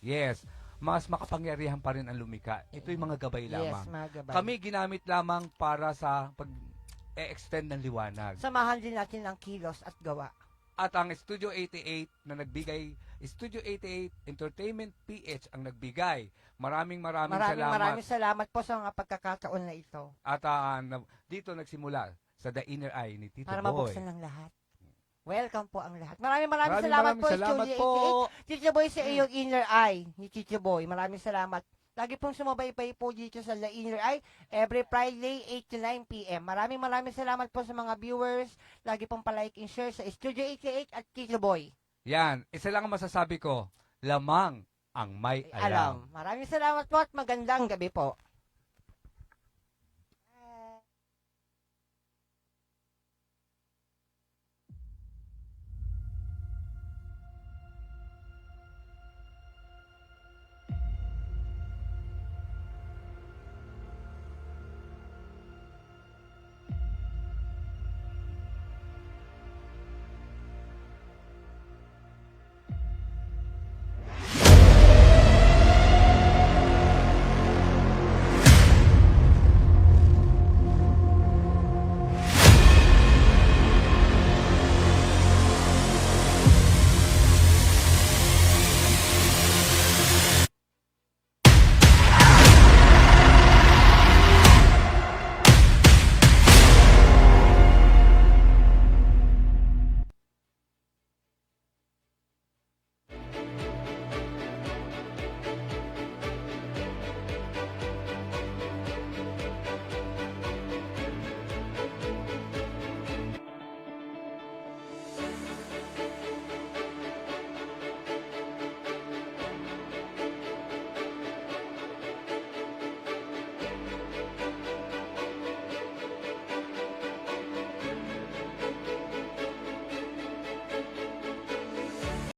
[SPEAKER 2] Yes, mas makapangyarihan pa rin ang lumika. Ito yung mga gabay
[SPEAKER 3] Yes,
[SPEAKER 2] lamang.
[SPEAKER 3] mga gabay.
[SPEAKER 2] Kami ginamit lamang para sa pag-extend ng liwanag.
[SPEAKER 3] Samahan din natin ang kilos at gawa.
[SPEAKER 2] At ang Studio 88 na nagbigay, Studio 88 Entertainment PH ang nagbigay. Maraming
[SPEAKER 3] Maraming salamat po sa mga pagkakataon na ito.
[SPEAKER 2] At dito nagsimula sa The Inner Eye ni Tito
[SPEAKER 3] Para
[SPEAKER 2] Boy.
[SPEAKER 3] mabuksan ng lahat. Welcome po ang lahat. Maraming
[SPEAKER 2] Maraming
[SPEAKER 3] salamat po,
[SPEAKER 2] salamat
[SPEAKER 3] Studio
[SPEAKER 2] po.
[SPEAKER 3] 88. Tito Boy, sa iyong inner eye ni Tito Boy. Maraming salamat. Lagi pong sumabaybay po dito sa The Inner Eye every Friday, 8 to 9 p.m. Maraming salamat po sa mga viewers. Lagi pong palike and share sa Studio 88 at Tito Boy.
[SPEAKER 2] Yan, isa lang ang masasabi ko, lamang ang may alam.
[SPEAKER 3] Maraming salamat po at magandang gabi po.